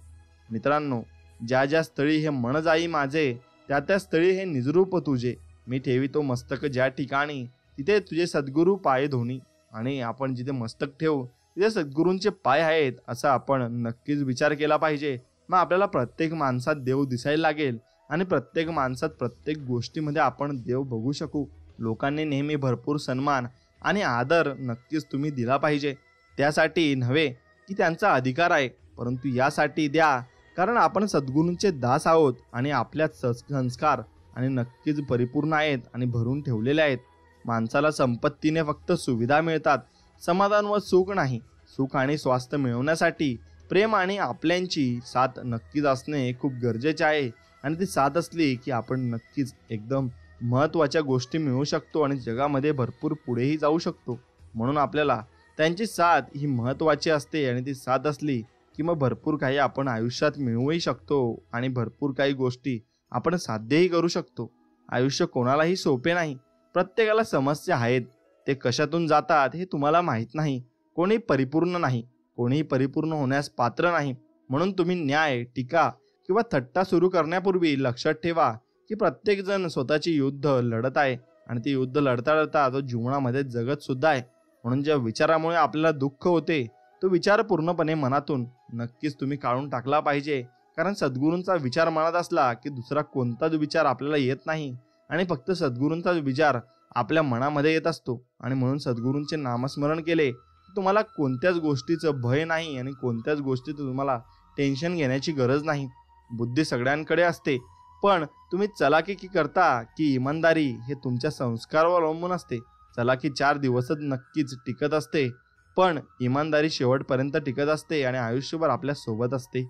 मित्रांनो, ज्या ज्या स्थळी हे मन जाई माझे, त्या त्या स्थळी हे निजरूप तुझे. मी ठेवितो मस्तक ज्या ठिकाणी, तिथे तुझे सद्गुरू पाय धोनी. आणि आपण जिथे मस्तक ठेवू तिथे सद्गुरूंचे पाय आहेत असा आपण नक्कीच विचार केला पाहिजे. मग आपल्याला प्रत्येक माणसात देव दिसायला लागेल आणि प्रत्येक माणसात प्रत्येक गोष्टीमध्ये आपण देव बघू शकू. लोकांनी नेहमी भरपूर सन्मान आणि आदर नक्कीच तुम्ही दिला पाहिजे. त्यासाठी नव्हे की त्यांचा अधिकार आहे, परंतु यासाठी द्या कारण आपण सद्गुरूंचे दास आहोत आणि आपल्यात संस्कार आणि नक्कीच परिपूर्ण आहेत आणि भरून ठेवलेले आहेत. माणसाला संपत्तीने फक्त सुविधा मिळतात, समाधान व सुख नाही. सुख आणि स्वास्थ्य मिळवण्यासाठी प्रेम आणि आपल्यांची साथ नक्कीच असणे खूप गरजेचे आहे आणि ती साथ असली की आपण नक्कीच एकदम महत्त्वाच्या गोष्टी मिळवू शकतो आणि जगामध्ये भरपूर पुढेही जाऊ शकतो. म्हणून आपल्याला त्यांची साथ ही महत्त्वाची असते आणि ती साथ असली की मग भरपूर काही आपण आयुष्यात मिळवूही शकतो आणि भरपूर काही गोष्टी आपण साध्यही करू शकतो. आयुष्य कोणालाही सोपे नाही, प्रत्येकाला समस्या आहेत. ते कशातून जातात हे तुम्हाला माहीत नाही. कोणी परिपूर्ण नाही, कोणीही परिपूर्ण होण्यास पात्र नाही. म्हणून तुम्ही न्याय, टीका किंवा थट्टा सुरू करण्यापूर्वी लक्षात ठेवा की प्रत्येकजण स्वतःची युद्ध लढत आहे आणि ते युद्ध लढता लढता तो जीवनामध्ये जगत सुद्धा आहे. म्हणून ज्या विचारामुळे आपल्याला दुःख होते तो विचार पूर्णपणे मनातून नक्कीच तुम्ही काढून टाकला पाहिजे. कारण सद्गुरूंचा विचार मनात असला की दुसरा कोणताच विचार आपल्याला येत नाही आणि फक्त सद्गुरूंचा विचार आपल्या मनामध्ये येत असतो. आणि म्हणून सद्गुरूंचे नामस्मरण केले तुम्हाला कोणत्याच गोष्टीचं भय नाही आणि कोणत्याच गोष्टीचं तुम्हाला टेन्शन घेण्याची गरज नाही. बुद्धी सगळ्यांकडे असते, पण तुम्ही चलाकी की करता की इमानदारी हे तुमच्या संस्कारावर अवलंबून असते. चलाकी 4 दिवसच नक्कीच टिकत असते, पण इमानदारी शेवटपर्यंत टिकत असते आणि आयुष्यभर आपल्या सोबत असते.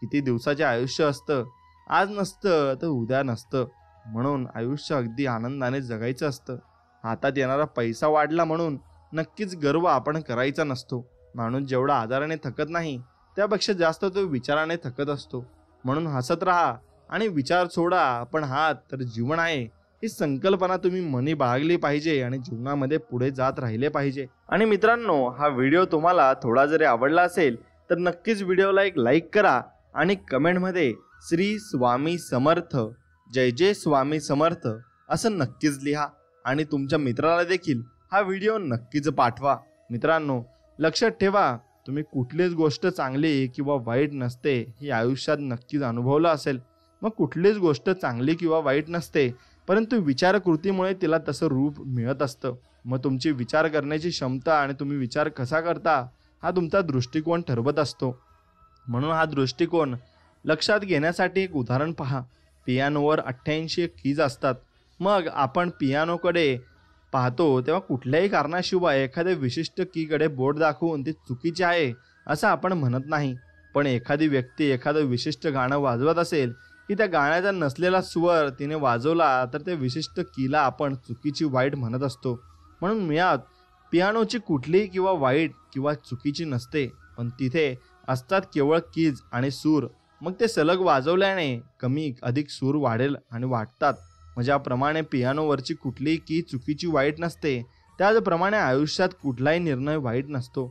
किती दिवसाचे आयुष्य असतं, आज नसतं तर उद्या नसतं. म्हणून आयुष्य अगदी आनंदाने जगायचं असतं. हातात येणारा पैसा वाढला म्हणून नक्कीच गर्व आपण करायचा नसतो. माणूस जेवढा आजाराने थकत नाही त्यापेक्षा जास्त तो विचाराने थकत असतो. म्हणून हसत राहा आणि विचार सोडा, पण हात तर जीवन आहे ही संकल्पना तुम्ही मनी बाळगली पाहिजे आणि जीवनामध्ये पुढे जात राहिले पाहिजे. आणि मित्रांनो, हा व्हिडिओ तुम्हाला थोडा जरी आवडला असेल तर नक्कीच व्हिडिओला एक लाईक करा आणि कमेंटमध्ये श्री स्वामी समर्थ, जय जय स्वामी समर्थ असं नक्कीच लिहा आणि तुमच्या मित्राला देखील हा व्हिडिओ नक्कीच पाठवा. मित्रांनो, लक्षात ठेवा, तुम्ही कुठलीच गोष्ट चांगली किंवा वाईट नसते ही आयुष्यात नक्कीच अनुभवलं असेल. मग कुठलीच गोष्ट चांगली किंवा वाईट नसते, परंतु विचारकृतीमुळे तिला तसं रूप मिळत असतं. मग तुमची विचार करण्याची क्षमता आणि तुम्ही विचार कसा करता हा तुमचा दृष्टिकोन ठरवत असतो. म्हणून हा दृष्टिकोन लक्षात घेण्यासाठी एक उदाहरण पहा. पियानोवर 88 कीज असतात. मग आपण पियानोकडे पाहतो तेव्हा कुठल्याही कारणाशिवाय एखाद्या विशिष्ट कीकडे बोट दाखवून ती चुकीची आहे असं आपण म्हणत नाही. पण एखादी व्यक्ती एखादं विशिष्ट गाणं वाजवत असेल की त्या गाण्याचा नसलेला स्वर तिने वाजवला तर त्या विशिष्ट कीला आपण चुकीची वाईट म्हणत असतो. म्हणून मुळात पियानोची कुठलीही किंवा वाईट किंवा चुकीची नसते, पण तिथे असतात केवळ कीज आणि सूर. मग ते सलग वाजवल्याने कमी अधिक सूर वाढेल आणि वाढतात. ज्याप्रमाणे पियानोवरची कुठलीही की चुकीची वाईट नसते, त्याचप्रमाणे आयुष्यात कुठलाही निर्णय वाईट नसतो.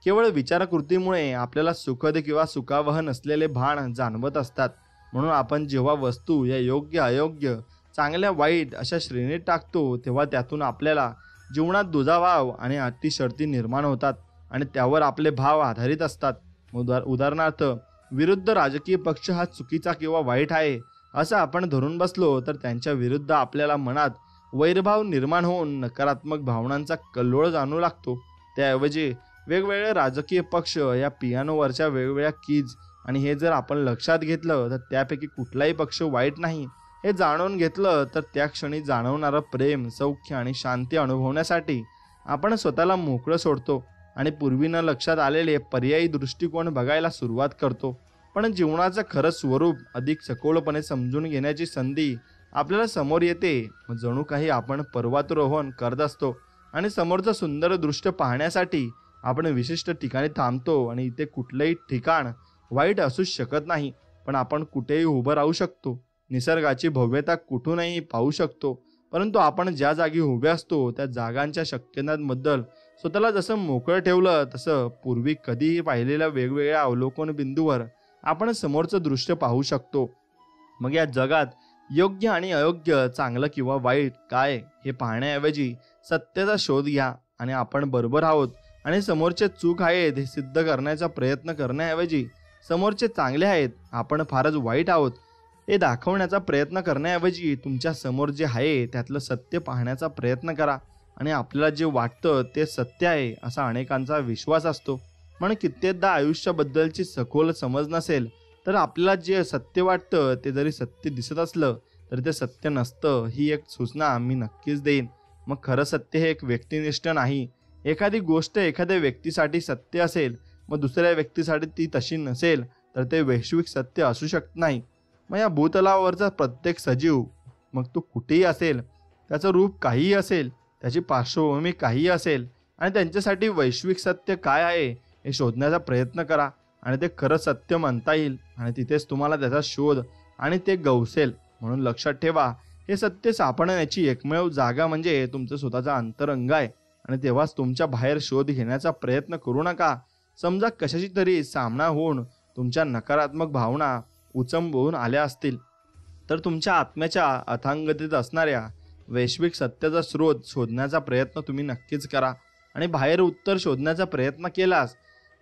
केवळ विचारकृतीमुळे आपल्याला सुखद किंवा सुखावह नसलेले भान जाणवत असतात. म्हणून आपण जेव्हा वस्तू या योग्य अयोग्य चांगल्या वाईट अशा श्रेणीत टाकतो तेव्हा त्यातून आपल्याला जीवनात दुजाभाव आणि अतिशर्ती निर्माण होतात आणि त्यावर आपले भाव आधारित असतात. उदाहरणार्थ, विरुद्ध राजकीय पक्ष हा चुकीचा किंवा वाईट आहे असं आपण धरून बसलो तर त्यांच्या विरुद्ध आपल्याला मनात वैरभाव निर्माण होऊन नकारात्मक भावनांचा कल्लोळ जाणू लागतो. त्याऐवजी वेगवेगळे राजकीय पक्ष या पियानोवरच्या वेगवेगळ्या कीज आणि हे जर आपण लक्षात घेतलं तर त्यापैकी कुठलाही पक्ष वाईट नाही हे जाणून घेतलं तर त्या क्षणी जाणवणारं प्रेम, सौख्य आणि शांती अनुभवण्यासाठी आपण स्वतःला मोकळं सोडतो आणि पूर्वी न लक्षात आलेले पर्यायी दृष्टिकोन बघायला सुरुवात करतो. पण जीवनाचं खरं स्वरूप अधिक सखोलपणे समजून घेण्याची संधी आपल्याला समोर येते. जणू काही आपण पर्वतारोहण करत असतो आणि समोरचं सुंदर दृश्य पाहण्यासाठी आपण विशिष्ट ठिकाणी थांबतो आणि इथे कुठलंही ठिकाण वाईट असू शकत नाही, पण आपण कुठेही उभं राहू शकतो. निसर्गाची भव्यता कुठूनही पाहू शकतो, परंतु आपण ज्या जागी उभे असतो त्या जागांच्या शक्यतांबद्दल स्वतःला जसं मोकळं ठेवलं तसं पूर्वी कधीही पाहिलेल्या वेगवेगळ्या अवलोकन बिंदूवर आपण समोरचं दृश्य पाहू शकतो. मग या जगात योग्य आणि अयोग्य, चांगलं किंवा वाईट काय हे पाहण्याऐवजी सत्याचा शोध घ्या आणि आपण बरोबर आहोत आणि समोरचे चूक आहेत हे सिद्ध करण्याचा प्रयत्न करण्याऐवजी समोरचे चांगले आहेत, आपण फारच वाईट आहोत हे दाखवण्याचा प्रयत्न करण्याऐवजी तुमच्या समोर जे आहे त्यातलं सत्य पाहण्याचा प्रयत्न करा. आणि आपल्याला जे वाटतं ते सत्य आहे असा अनेकांचा विश्वास असतो. म्हणून कित्येकदा आयुष्याबद्दलची सखोल समज नसेल तर आपल्याला जे सत्य वाटतं ते जरी सत्य दिसत असलं तर ते सत्य नसतं ही एक सूचना मी नक्कीच देईन. मग खरं सत्य हे एक व्यक्तिनिष्ठ नाही. एखादी गोष्ट एखाद्या व्यक्तीसाठी सत्य असेल मग दुसऱ्या व्यक्तीसाठी ती तशी नसेल तर ते वैश्विक सत्य असू शकत नाही. मग या भूतलावरचा प्रत्येक सजीव, मग तो कुठेही असेल, त्याचं रूप काहीही असेल, त्याची पार्श्वभूमी काहीही असेल आणि त्यांच्यासाठी वैश्विक सत्य काय आहे हे शोधण्याचा प्रयत्न करा आणि ते खरं सत्य म्हणता येईल आणि तिथेच तुम्हाला त्याचा शोध आणि ते गवसेल. म्हणून लक्षात ठेवा, हे सत्य सापडण्याची एकमेव जागा म्हणजे तुमचं स्वतःचा अंतरंग आहे आणि तेव्हाच तुमच्या बाहेर शोध घेण्याचा प्रयत्न करू नका. समजा कशाची तरी सामना होऊन तुमच्या नकारात्मक भावना उचंबून आल्या असतील तर तुमच्या आत्म्याच्या अथांगतेत असणाऱ्या वैश्विक सत्याचा स्रोत शोधण्याचा प्रयत्न तुम्ही नक्कीच करा आणि बाहेर उत्तर शोधण्याचा प्रयत्न केलास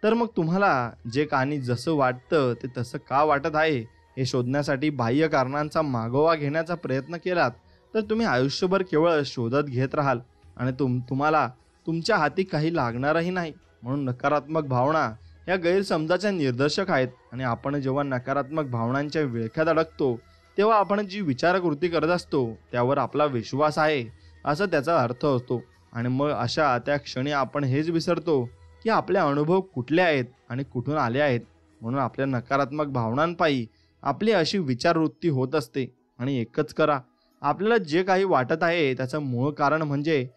तर मग तुम्हाला जे आणि जसं वाटतं ते तसं का वाटत आहे हे शोधण्यासाठी बाह्य कारणांचा मागोवा घेण्याचा प्रयत्न केलात तर तुम्ही आयुष्यभर केवळ शोधत घेत राहाल आणि तुम्हाला तुमच्या हाती काही लागणारही नाही. म्हणून नकारात्मक भावना ह्या गैरसमजाच्या निर्देशक आहेत आणि आपण जेव्हा नकारात्मक भावनांच्या विळख्यात अडकतो तेव्हा आपण जी विचारकृती करत असतो त्यावर आपला विश्वास आहे असं त्याचा अर्थ असतो आणि मग अशा त्या क्षणी आपण हेच विसरतो की आपले अनुभव कुठले आहेत आणि कुठून आले आहेत. म्हणून आपल्या नकारात्मक भावनांपायी आपली अशी विचारवृत्ती होत असते. आणि एकच करा, आपल्याला जे काही वाटत आहे त्याचं मूळ कारण म्हणजे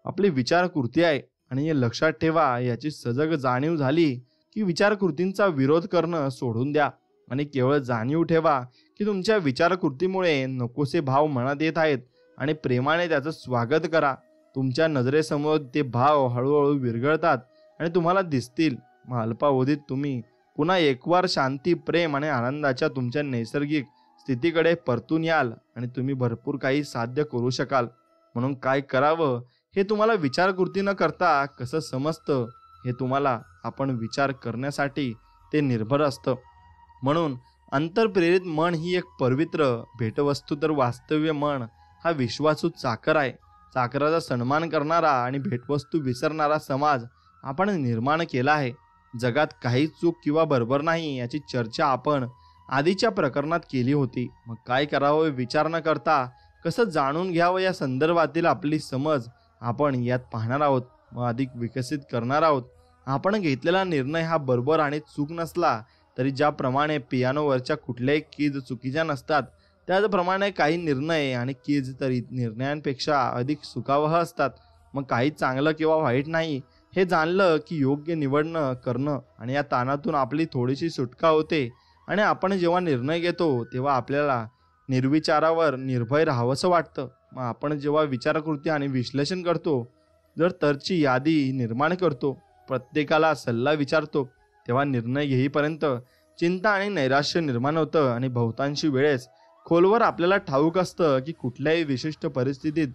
आपली विचारकृती आहे. आणि हे लक्षात ठेवा, याची सजग जाणीव झाली की विचारकृतींचा विरोध करणं सोडून द्या आणि केवळ जाणीव ठेवा की तुमच्या विचारकृतीमुळे नकोसे भाव मनात येत आहेत आणि प्रेमाने त्याचं स्वागत करा. तुमच्या नजरेसमोर ते भाव हळूहळू विरघळतात आणि तुम्हाला दिसतील. मग अल्पावधीत तुम्ही पुन्हा एकवार शांती, प्रेम आणि आनंदाच्या तुमच्या नैसर्गिक स्थितीकडे परतून याल आणि तुम्ही भरपूर काही साध्य करू शकाल. म्हणून काय करावं हे तुम्हाला विचारकृती न करता कसं समजतं हे तुम्हाला आपण विचार करण्यासाठी ते निर्भर असतं. म्हणून अंतर्प्रेरित मन ही एक पवित्र भेटवस्तू तर वास्तव्य मन हा विश्वासू चाकर आहे. चाकराचा सन्मान करणारा आणि भेटवस्तू विसरणारा समाज आपण निर्माण केला आहे. जगात काही चूक किंवा बरोबर नाही याची चर्चा आपण आधीच्या प्रकरणात केली होती. मग काय करावं विचार न करता कसं जाणून घ्यावं या संदर्भातील आपली समज आपण यात पाहणार आहोत व अधिक विकसित करणार आहोत. आपण घेतलेला निर्णय हा बरोबर आणि चूक नसला तरी ज्याप्रमाणे पियानोवरच्या कुठल्याही कीज चुकीच्या नसतात त्याचप्रमाणे काही निर्णय आणि कीज तरी निर्णयांपेक्षा अधिक सुखावह असतात. मग काही चांगलं किंवा वाईट नाही हे जाणलं की योग्य निवडणं करणं आणि या ताणातून आपली थोडीशी सुटका होते. आणि आपण जेव्हा निर्णय घेतो तेव्हा आपल्याला निर्विचारावर निर्भय राहावंसं वाटतं. मग आपण जेव्हा विचारकृती आणि विश्लेषण करतो, जर तरची यादी निर्माण करतो, प्रत्येकाला सल्ला विचारतो, तेव्हा निर्णय घेईपर्यंत चिंता आणि नैराश्य निर्माण होतं आणि बहुतांशी वेळेस खोलवर आपल्याला ठाऊक असतं की कुठल्याही विशिष्ट परिस्थितीत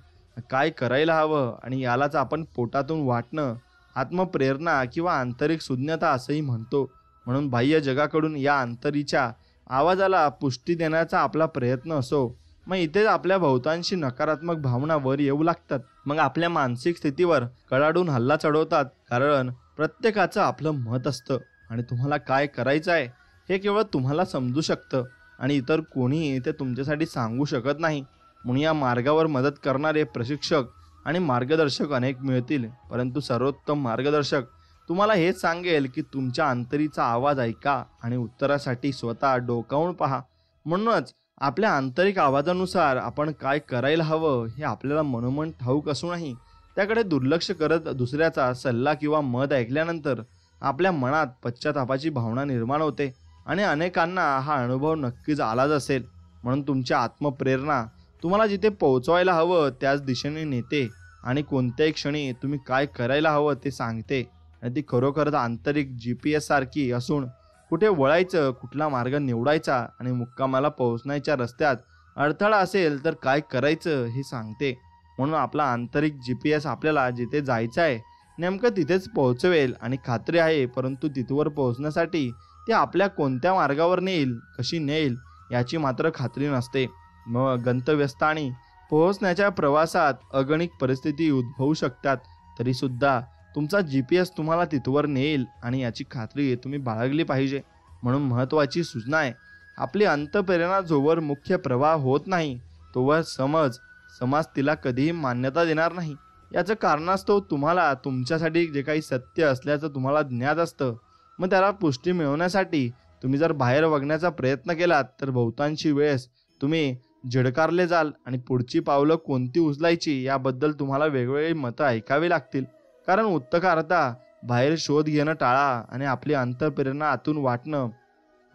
काय करायला हवं. आणि यालाच आपण पोटातून वाटणं, आत्मप्रेरणा किंवा आंतरिक शून्यता असंही म्हणतो. म्हणून बाह्य जगाकडून या अंतरीच्या आवाजाला पुष्टी देण्याचा आपला प्रयत्न असो, मग इथेच आपल्या बहुतांशी नकारात्मक भावना वर येऊ लागतात. मग आपल्या मानसिक स्थितीवर कडाडून हल्ला चढवतात. कारण प्रत्येकाचं आपलं मत असतं आणि तुम्हाला काय करायचं आहे हे केवळ तुम्हाला समजू शकतं आणि इतर कोणीही ते तुमच्यासाठी सांगू शकत नाही. म्हणून या मार्गावर मदत करणारे प्रशिक्षक आणि मार्गदर्शक अनेक मिळतील, परंतु सर्वोत्तम मार्गदर्शक तुम्हाला हेच सांगेल की तुमच्या अंतरीचा आवाज ऐका आणि उत्तरासाठी स्वतः डोकावून पहा. म्हणूनच आपल्या आंतरिक आवाजानुसार आपण काय करायला हवं हे आपल्याला मनोमन ठाऊक असूनही त्याकडे दुर्लक्ष करत दुसऱ्याचा सल्ला किंवा मत ऐकल्यानंतर आपल्या मनात पश्चातापाची भावना निर्माण होते आणि अनेकांना हा अनुभव नक्कीच आलाच असेल. म्हणून तुमची आत्मप्रेरणा तुम्हाला जिथे पोहोचवायला हवं त्याच दिशेने नेते आणि कोणत्याही क्षणी तुम्ही काय करायला हवं ते सांगते. आणि ती खरोखरच आंतरिक GPS सारखी असून कुठे वळायचं, कुठला मार्ग निवडायचा आणि मुक्कामाला पोहोचण्याच्या रस्त्यात अडथळा असेल तर काय करायचं हे सांगते. म्हणून आपला आंतरिक GPS आपल्याला जिथे जायचं आहे नेमकं तिथेच पोहोचवेल आणि खात्री आहे, परंतु तिथवर पोहोचण्यासाठी ते आपल्या कोणत्या मार्गावर नेईल, कशी नेईल याची मात्र खात्री नसते. मग गंतव्यस्थानी पोहोचण्याच्या प्रवासात अगणित परिस्थिती उद्भवू शकतात, तरीसुद्धा तुमचा GPS तुम्हाला तिथवर नेईल आणि याची खात्री तुम्ही बाळगली पाहिजे. म्हणून महत्त्वाची सूचना आहे, आपली अंतःप्रेरणा जोवर मुख्य प्रवाह होत नाही तोवर समाज तिला कधीही मान्यता देणार नाही. याचं कारणास्तव तुम्हाला तुमच्यासाठी जे काही सत्य असल्याचं तुम्हाला ज्ञात असतं, मग त्याला पुष्टी मिळवण्यासाठी तुम्ही जर बाहेर बघण्याचा प्रयत्न केलात तर बहुतांशी वेळेस तुम्ही झिडकारले जाल आणि पुढची पावलं कोणती उचलायची याबद्दल तुम्हाला वेगवेगळी मतं ऐकावी लागतील. कारण उत्तरकर्ता बाहेर शोध घेणं टाळा आणि आपली अंतःप्रेरणा आतून वाटणं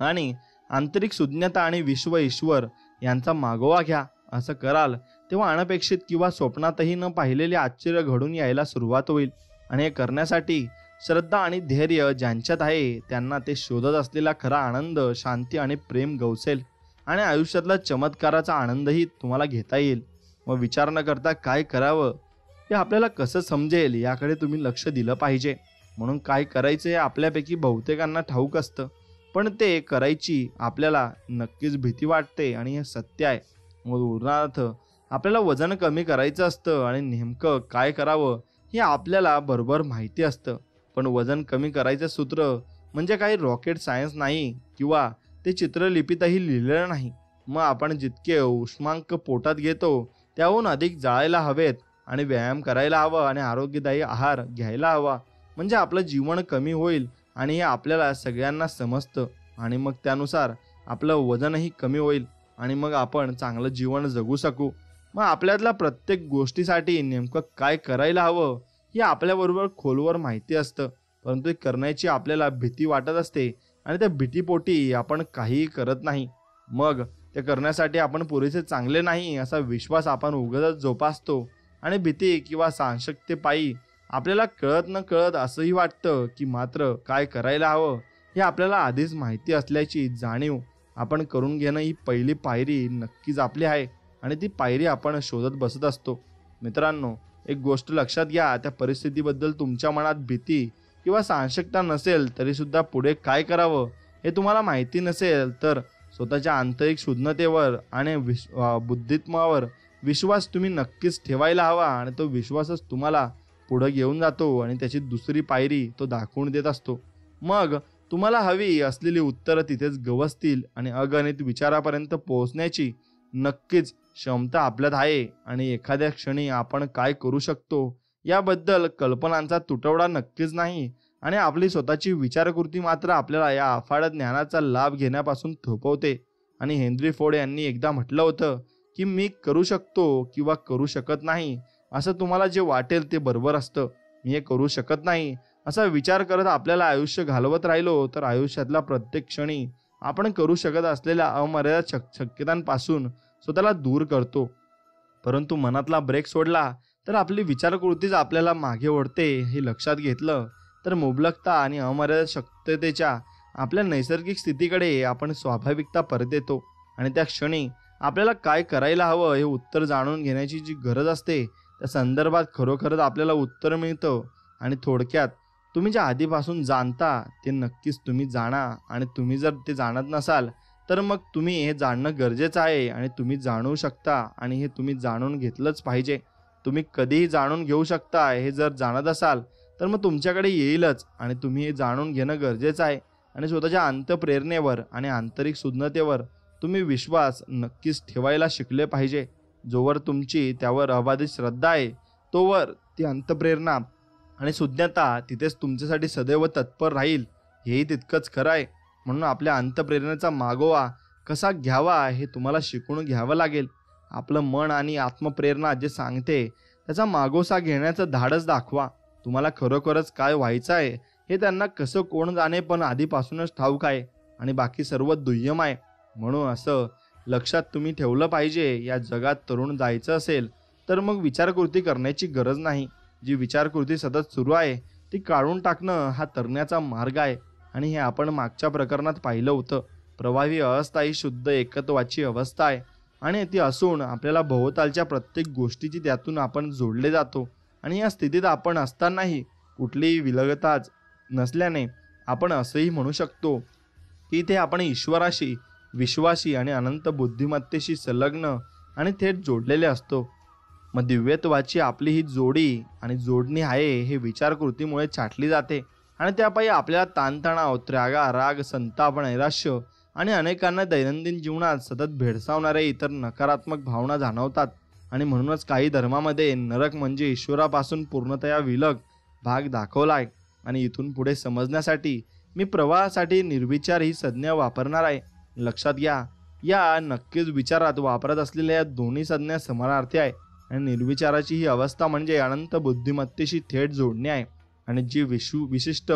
आणि आंतरिक शून्यता आणि विश्व ईश्वर यांचा मागोवा घ्या. असं कराल तेव्हा अनपेक्षित किंवा स्वप्नातही न पाहिलेले आश्चर्य घडून यायला सुरुवात होईल. आणि हे करण्यासाठी श्रद्धा आणि धैर्य ज्यांच्यात आहे त्यांना ते शोधत असलेला खरा आनंद, शांती आणि प्रेम गवसेल आणि आयुष्यातला चमत्काराचा आनंदही तुम्हाला घेता येईल. मग विचार न करता काय करावं हे आपल्याला कसं समजेल याकडे तुम्ही लक्ष दिलं पाहिजे. म्हणून काय करायचं हे आपल्यापैकी बहुतेकांना ठाऊक असतं, पण ते करायची आपल्याला नक्कीच भीती वाटते आणि हे सत्य आहे. मग उदाहरणार्थ आपल्याला वजन कमी करायचं असतं आणि नेमकं काय करावं हे आपल्याला बरोबर माहिती असतं, पण वजन कमी करायचं सूत्र म्हणजे काही रॉकेट सायन्स नाही किंवा ते चित्रलिपीतही लिहिलेलं नाही. मग आपण जितके उष्मांक पोटात घेतो त्याहून अधिक जाळायला हवेत आणि व्यायाम करायला हवा आणि आरोग्यदायी आहार घ्यायला हवा, म्हणजे आपलं जीवन कमी होईल आणि हे आपल्याला सगळ्यांना समजतं. आणि मग त्यानुसार आपलं वजनही कमी होईल आणि मग आपण चांगलं जीवन जगू शकू. मग आपल्यातल्या प्रत्येक गोष्टीसाठी नेमकं काय करायला हवं हे आपल्याबरोबर खोलवर माहिती असतं, परंतु हे करण्याची आपल्याला भीती वाटत असते आणि त्या भीतीपोटी आपण काहीही करत नाही. मग ते करण्यासाठी आपण पुरेसे चांगले नाही असा विश्वास आपण उगाचच जोपासतो आणि भीती किंवा साशंकतेपायी आपल्याला कळत न कळत असंही वाटतं की मात्र काय करायला हवं हे आपल्याला आधीच माहिती असल्याची जाणीव आपण करून घेणं ही पहिली पायरी नक्कीच आपली आहे आणि ती पायरी आपण शोधत बसत असतो. मित्रांनो, एक गोष्ट लक्षात घ्या, त्या परिस्थितीबद्दल तुमच्या मनात भीती किंवा साशंकता नसेल तरी सुद्धा पुढे काय करावं हे तुम्हाला माहिती नसेल तर स्वतःच्या आंतरिक शुद्धतेवर आणि बुद्धित्वावर विश्वास तुम्ही नक्कीच ठेवायला हवा आणि तो विश्वासच तुम्हाला पुढे घेऊन जातो आणि त्याची दुसरी पायरी तो दाखवून देत असतो. मग तुम्हाला हवी असलेली उत्तरं तिथेच गवसतील आणि अगणित विचारापर्यंत पोहोचण्याची नक्कीच क्षमता आपल्यात आहे. आणि एखाद्या क्षणी आपण काय करू शकतो याबद्दल कल्पनांचा तुटवडा नक्कीच नाही आणि आपली स्वतःची विचारकृती मात्र आपल्याला या अफाट ज्ञानाचा लाभ घेण्यापासून थोपवते. आणि हेनरी फोर्ड यांनी एकदा म्हटलं होतं की मी करू शकतो किंवा करू शकत नाही असं तुम्हाला जे वाटेल ते बरोबर असतं. मी हे करू शकत नाही असा विचार करत आपल्याला आयुष्य घालवत राहिलो तर आयुष्यातला प्रत्येक क्षणी आपण करू शकत असलेल्या अमर्यादित शक्यतांपासून स्वतःला दूर करतो. परंतु मनातला ब्रेक सोडला तर आपली विचारकृतीच आपल्याला मागे ओढते. हे लक्षात घेतलं तर मुबलकता आणि अमर्यादित शक्यतेच्या आपल्या नैसर्गिक स्थितीकडे आपण स्वाभाविकता परत येतो आणि त्या क्षणी आपल्याला काय करायला हवं हे उत्तर जाणून घेण्याची जी गरज असते त्या संदर्भात खरोखरच आपल्याला उत्तर मिळतं. आणि थोडक्यात तुम्ही जे आधीपासून जाणता ते नक्कीच तुम्ही जाणा आणि तुम्ही जर ते जाणत नसाल तर मग तुम्ही हे जाणणं गरजेचं आहे आणि तुम्ही जाणू शकता आणि हे तुम्ही जाणून घेतलंच पाहिजे. तुम्ही कधीही जाणून घेऊ शकता हे जर जाणत असाल तर मग तुमच्याकडे येईलच आणि तुम्ही हे जाणून घेणं गरजेचं आहे. आणि स्वतःच्या अंतःप्रेरणेवर आणि आंतरिक शुद्धतेवर तुम्ही विश्वास नक्कीच ठेवायला शिकले पाहिजे. जोवर तुमची त्यावर अबाधित श्रद्धा आहे तोवर ती अंतःप्रेरणा आणि शुद्धता तिथेच तुमच्यासाठी सदैव तत्पर राहील. हेही तितकंच खरं आहे. म्हणून आपल्या अंतःप्रेरणेचा मागोवा कसा घ्यावा हे तुम्हाला शिकून घ्यावं लागेल. आपलं मन आणि आत्मप्रेरणा जे सांगते त्याचा मागोसा घेण्याचं धाडस दाखवा. तुम्हाला खरोखरच काय व्हायचं आहे हे त्यांना कसं कोण जाणे पण आधीपासूनच ठाऊक आहे आणि बाकी सर्व दुय्यम आहे. म्हणून असं लक्षात तुम्ही ठेवलं पाहिजे, या जगात तरुण जायचं असेल तर मग विचारकृती करण्याची गरज नाही. जी विचारकृती सतत सुरू आहे ती काढून टाकणं हा तरण्याचा मार्ग आहे. आणि हे आपण मागच्या प्रकरणात पाहिलं होतं. प्रवाही अवस्था ही शुद्ध एकत्वाची अवस्था आहे आणि ती असून आपल्याला भोवतालच्या प्रत्येक गोष्टीची त्यातून आपण जोडले जातो. आणि या स्थितीत आपण असतानाही कुठलीही विलगताच नसल्याने आपण असंही म्हणू शकतो की ते आपण ईश्वराशी, विश्वाशी आणि अनंत बुद्धिमत्तेशी संलग्न आणि थेट जोडलेले असतो. मग दिव्यत्वाची आपली ही जोडी आणि जोडणी आहे हे विचारकृतीमुळे छाटली जाते आणि त्यापायी आपल्याला ताणतणाव, त्रागा, राग, संताप, नैराश्य आणि अनेकांना दैनंदिन जीवनात सतत भेडसावणाऱ्या इतर नकारात्मक भावना जाणवतात. आणि म्हणूनच काही धर्मामध्ये नरक म्हणजे ईश्वरापासून पूर्णतया विलग भाग दाखवला आहे. आणि इथून पुढे समजण्यासाठी मी प्रवाहासाठी निर्विचार ही संज्ञा वापरणार आहे. लक्षात घ्या, या नक्कीच विचारात वापरत असलेल्या या दोन्ही संज्ञा समानार्थी आहे. आणि निर्विचाराची ही अवस्था म्हणजे अनंत बुद्धिमत्तेशी थेट जोडणे आहे. आणि जी विशिष्ट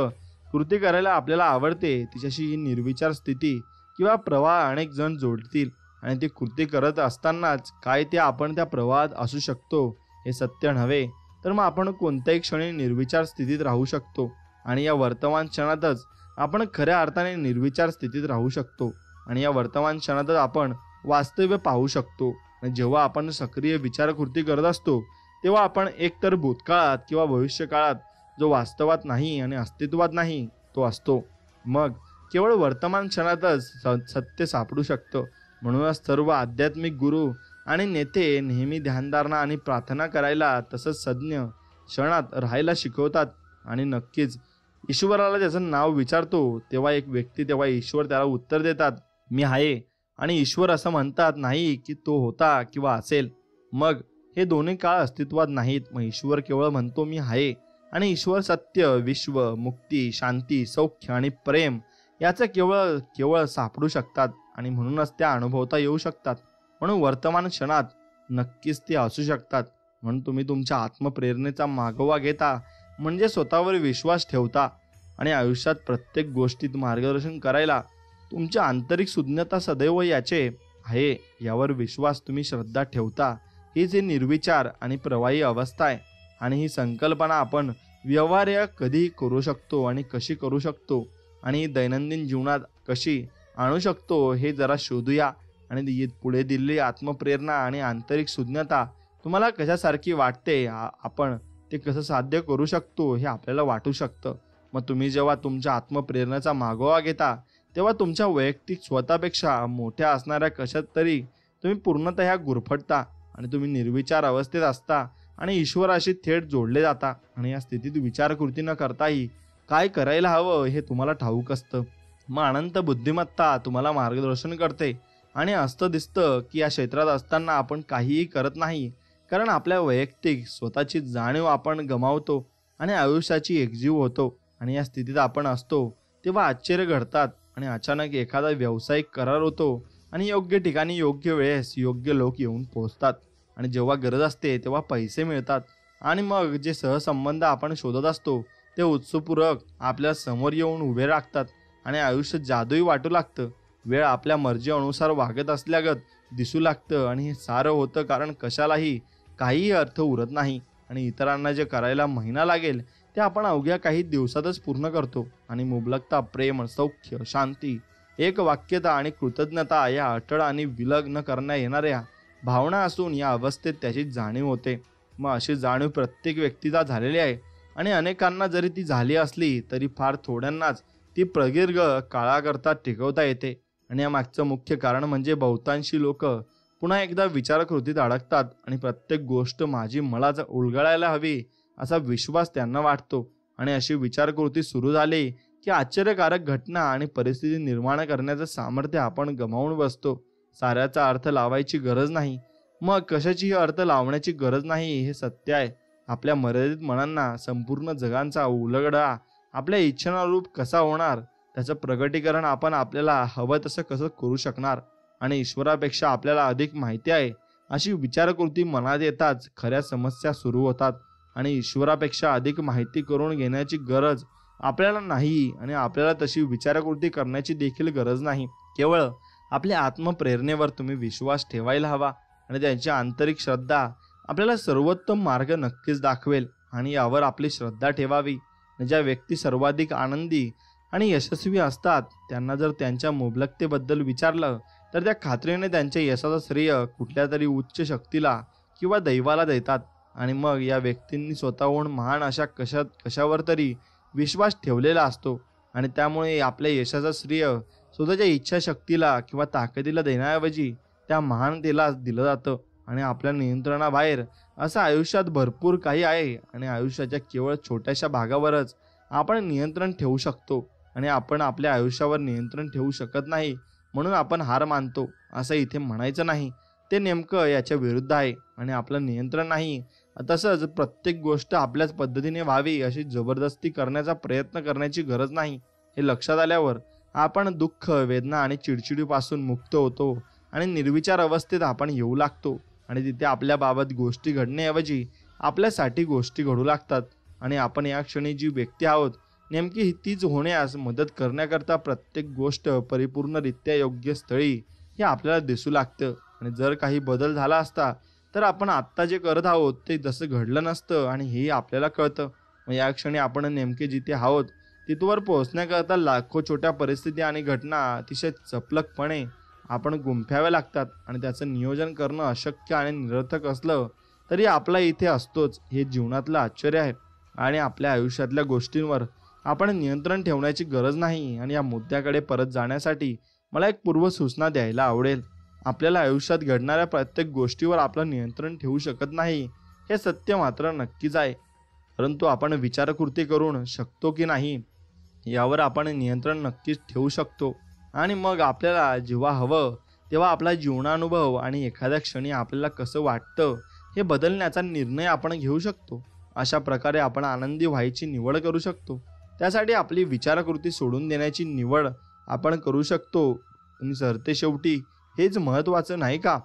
कृती करायला आपल्याला आवडते तिच्याशी ही निर्विचार स्थिती किंवा प्रवाह अनेक जण जोडतील. आणि ती कृती करत असतानाच काय ते आपण त्या प्रवाहात असू शकतो हे सत्य नव्हे तर मग आपण कोणत्याही क्षणी निर्विचार स्थितीत राहू शकतो. आणि या वर्तमान क्षणातच आपण खऱ्या अर्थाने निर्विचार स्थितीत राहू शकतो आणि या वर्तमान क्षणातच आपण वास्तव्य पाहू शकतो. आणि जेव्हा आपण सक्रिय विचारकृती करत असतो तेव्हा आपण एकतर भूतकाळात किंवा भविष्यकाळात जो वास्तवात नाही आणि अस्तित्वात नाही तो असतो. मग केवळ वर्तमान क्षणातच सत्य सापडू शकतं. म्हणूनच सर्व आध्यात्मिक गुरु आणि नेते नेहमी ध्यानधारणा आणि प्रार्थना करायला तसंच सज्ञ क्षणात राहायला शिकवतात. आणि नक्कीच ईश्वराला त्याचं नाव विचारतो तेव्हा एक व्यक्ती तेव्हा ईश्वर त्याला उत्तर देतात, मी आहे. आणि ईश्वर असं म्हणतात नाही की तो होता किंवा असेल. मग हे दोन्ही काळ अस्तित्वात नाहीत. मग ईश्वर केवळ म्हणतो मी आहे. आणि ईश्वर सत्य, विश्व, मुक्ती, शांती, सौख्य आणि प्रेम याचं केवळ केवळ सापडू शकतात आणि म्हणूनच त्या अनुभवता येऊ शकतात. म्हणून वर्तमान क्षणात नक्कीच ते असू शकतात. म्हणून तुम्ही तुमच्या आत्मप्रेरणेचा मागोवा घेता म्हणजे स्वतःवर विश्वास ठेवता आणि आयुष्यात प्रत्येक गोष्टीत मार्गदर्शन करायला तुमच्या आंतरिक सुज्ञता सदैव याचे आहे यावर विश्वास तुम्ही श्रद्धा ठेवता. हीच ही निर्विचार आणि प्रवाही अवस्था आहे. आणि ही संकल्पना आपण व्यवहार्य कधी करू शकतो आणि कशी करू शकतो आणि दैनंदिन जीवनात कशी आणू शकतो हे जरा शोधूया. आणि पुढे दिलेली आत्मप्रेरणा आणि आंतरिक सुज्ञता तुम्हाला कशासारखी वाटते, आपण ते कसं साध्य करू शकतो हे आपल्याला वाटू शकतं. मग तुम्ही जेव्हा तुमच्या आत्मप्रेरणेचा मागोवा घेता तेव्हा तुमच्या वैयक्तिक स्वतःपेक्षा मोठ्या असणाऱ्या कशात तरी तुम्ही पूर्णतः गुरफटता आणि तुम्ही निर्विचार अवस्थेत असता आणि ईश्वराशी थेट जोडले जाता. आणि या स्थितीत विचारकृती न करताही काय करायला हवं हे तुम्हाला ठाऊक असतं. मग अनंत बुद्धिमत्ता तुम्हाला मार्गदर्शन करते आणि असतं दिसतं की या क्षेत्रात असताना आपण काहीही करत नाही, कारण आपल्या वैयक्तिक स्वतःची जाणीव आपण गमावतो आणि आयुष्याची एकजीव होतो. आणि या स्थितीत आपण असतो तेव्हा आश्चर्य घडतात आणि अचानक एखादा व्यावसायिक करार होतो आणि योग्य ठिकाणी योग्य वेळेस योग्य लोक येऊन पोहोचतात आणि जेव्हा गरज असते तेव्हा पैसे मिळतात. आणि मग जे सहसंबंध आपण शोधत असतो ते उत्सुकपूर्वक आपल्या समोर येऊन उभे राखतात आणि आयुष्य जादूई वाटू लागतं. वेळ आपल्या मर्जी अनुसार वागत असल्यागत दिसू लागतं आणि हे सारं होतं कारण कशालाही काहीही अर्थ उरत नाही आणि इतरांना जे करायला महिना लागेल ते आपण अवघ्या काही दिवसातच पूर्ण करतो. आणि मुबलकता, प्रेम, सौख्य, शांती, एकवाक्यता आणि कृतज्ञता या अटळ आणि विलग न करता येणाऱ्या भावना असून या अवस्थेत त्याची जाणीव होते. मग अशी जाणीव प्रत्येक व्यक्तीला झालेली आहे आणि अनेकांना जरी ती झाली असली तरी फार थोड्यांनाच ती प्रदीर्घ काळाकरता टिकवता येते. आणि या मागचं मुख्य कारण म्हणजे बहुतांशी लोक पुन्हा एकदा विचारकृतीत अडकतात आणि प्रत्येक गोष्ट माझी मलाच उलगडायला हवी असा विश्वास त्यांना वाटतो. आणि अशी विचारकृती सुरू झाली की आश्चर्यकारक घटना आणि परिस्थिती निर्माण करण्याचं सामर्थ्य आपण गमावून बसतो. साऱ्याचा अर्थ लावायची गरज नाही, मग कशाचीही अर्थ लावण्याची गरज नाही हे सत्य आहे. आपल्या मर्यादित मनांना संपूर्ण जगांचा उलगडा आपल्या इच्छेनुरूप कसा होणार, त्याचं प्रगटीकरण आपण आपल्याला हवं तसं कसं करू शकणार. आणि ईश्वरापेक्षा आपल्याला अधिक माहिती आहे अशी विचारकृती मनात येताच खऱ्या समस्या सुरू होतात. आणि ईश्वरापेक्षा अधिक माहिती करून घेण्याची गरज आपल्याला नाही आणि आपल्याला तशी विचारकृती करण्याची देखील गरज नाही. केवळ आपल्या आत्मप्रेरणेवर तुम्ही विश्वास ठेवायला हवा आणि त्यांची आंतरिक श्रद्धा आपल्याला सर्वोत्तम मार्ग नक्कीच दाखवेल. आणि यावर आपली श्रद्धा ठेवावी. ज्या व्यक्ती सर्वाधिक आनंदी आणि यशस्वी असतात त्यांना जर त्यांच्या मुबलकतेबद्दल विचारलं तर त्या खात्रीने त्यांच्या यशाचं श्रेय कुठल्या तरी उच्च शक्तीला किंवा दैवाला देतात. आणि मग या व्यक्तींनी स्वतःहून महान अशा कशावर तरी विश्वास ठेवलेला असतो आणि त्यामुळे आपल्या यशाचं श्रेय स्वतःच्या इच्छाशक्तीला किंवा ताकदीला देण्याऐवजी त्या महानतेला दिलं जातं. आणि आपल्या नियंत्रणाबाहेर असं आयुष्यात भरपूर काही आहे आणि आयुष्याच्या केवळ छोट्याशा भागावरच आपण नियंत्रण ठेवू शकतो. आणि आपण आपल्या आयुष्यावर नियंत्रण ठेवू शकत नाही म्हणून आपण हार मानतो असं इथे म्हणायचं नाही. ते नेमकं याच्या विरुद्ध आहे. आणि आपलं नियंत्रण नाही, तसंच प्रत्येक गोष्ट आपल्याच पद्धतीने व्हावी अशी जबरदस्ती करण्याचा प्रयत्न करण्याची गरज नाही. हे लक्षात आल्यावर आपण दुःख, वेदना आणि चिडचिडीपासून मुक्त होतो आणि निर्विचार अवस्थेत आपण येऊ लागतो. आणि तिथे आपल्याबाबत गोष्टी घडण्याऐवजी आपल्यासाठी गोष्टी घडू लागतात. आणि आपण या क्षणी जी व्यक्ती आहोत नेमकी तीच होण्यास मदत करण्याकरता प्रत्येक गोष्ट परिपूर्णरित्या योग्य स्थळी हे आपल्याला दिसू लागतं. आणि जर काही बदल झाला असता तर आपण आत्ता जे करत आहोत ते जसं घडलं नसतं आणि हेही आपल्याला कळतं. मग या क्षणी आपण नेमके जिथे आहोत तिथवर पोहोचण्याकरता लाखो छोट्या परिस्थिती आणि घटना अतिशय चपलकपणे आपण गुंफाव्या लागतात आणि त्याचं नियोजन करणं अशक्य आणि निरर्थक असलं तरी आपला इथे असतोच, हे जीवनातलं आश्चर्य आहे. आणि आपल्या आयुष्यातल्या गोष्टींवर आपण नियंत्रण ठेवण्याची गरज नाही. आणि या मुद्द्याकडे परत जाण्यासाठी मला एक पूर्वसूचना द्यायला आवडेल. आपल्याला आयुष्यात घडणाऱ्या प्रत्येक गोष्टीवर आपलं नियंत्रण ठेवू शकत नाही, हे सत्य मात्र नक्कीच आहे. परंतु आपण विचारकृती करून शकतो की नाही यावर आपण नियंत्रण नक्कीच ठेवू शकतो. आणि मग आपल्याला जेव्हा हवं तेव्हा आपला जीवनानुभव आणि एखाद्या क्षणी आपल्याला कसं वाटतं हे बदलण्याचा निर्णय आपण घेऊ शकतो. अशा प्रकारे आपण आनंदी व्हायची निवड करू शकतो. त्यासाठी आपली विचारकृती सोडून देण्याची निवड आपण करू शकतो. आणि सरतेशेवटी हेच महत्त्वाचं नाही का?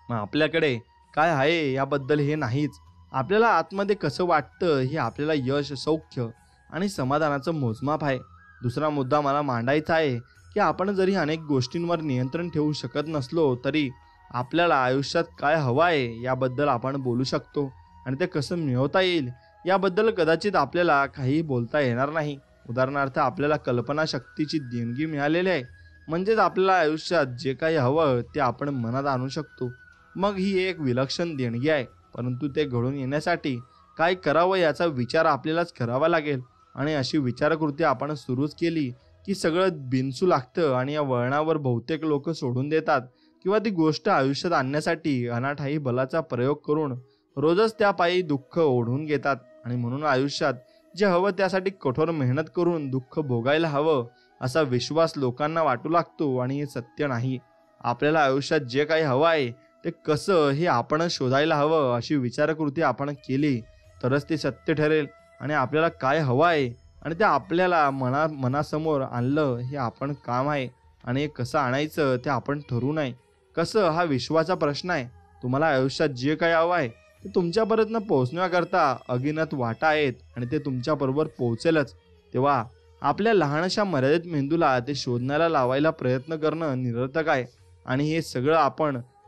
मग आपल्याकडे काय आहे याबद्दल हे नाहीच, आपल्याला आतमध्ये कसं वाटतं हे आपल्याला यश, सौख्य आणि समाधानाचं मोजमाप आहे. दुसरा मुद्दा मला मांडायचा आहे की आपण जरी अनेक गोष्टींवर नियंत्रण ठेवू शकत नसलो तरी आपल्याला आयुष्यात काय हवं आहे याबद्दल आपण बोलू शकतो. आणि ते कसं मिळवता येईल याबद्दल कदाचित आपल्याला काही बोलता येणार नाही. उदाहरणार्थ, आपल्याला कल्पनाशक्तीची देणगी मिळालेली आहे, म्हणजेच आपल्याला आयुष्यात जे काही हवं ते आपण मनात आणू शकतो. मग ही एक विलक्षण देणगी आहे. परंतु ते घडून येण्यासाठी काय करावं याचा विचार आपल्यालाच करावा लागेल. आणि अशी विचारकृती आपण सुरूच केली की सगळं बिनसू लागतं आणि या वळणावर बहुतेक लोक सोडून देतात किंवा ती गोष्ट आयुष्यात आणण्यासाठी अनाठायी बलाचा प्रयोग करून रोजच त्या पायी दुःख ओढून घेतात. आणि म्हणून आयुष्यात जे हवं त्यासाठी कठोर मेहनत करून दुःख भोगायला हवं असा विश्वास लोकांना वाटू लागतो. आणि हे सत्य नाही. आपल्याला आयुष्यात जे काही हवं आहे ते कसं हे आपण शोधायला हवं. अशी विचारकृती आपण केली तरच ते सत्य ठरेल. आणि आपल्याला काय हवं आहे आणि ते आपल्याला मनासमोर आणलं हे आपण काम आहे. आणि हे कसं आणायचं ते आपण ठरवू नये. कसं हा विश्वाचा प्रश्न आहे. तुम्हाला आयुष्यात जे काही हवं आहे ते तुमच्यापर्यंत पोहोचण्याकरता अगिनत वाटा आहेत आणि ते तुमच्याबरोबर पोहोचेलच. तेव्हा आपल्या लहानशा मर्यादित मेंदूला ते शोधण्याला लावायला प्रयत्न करणं निरर्थक आहे. आणि हे सगळं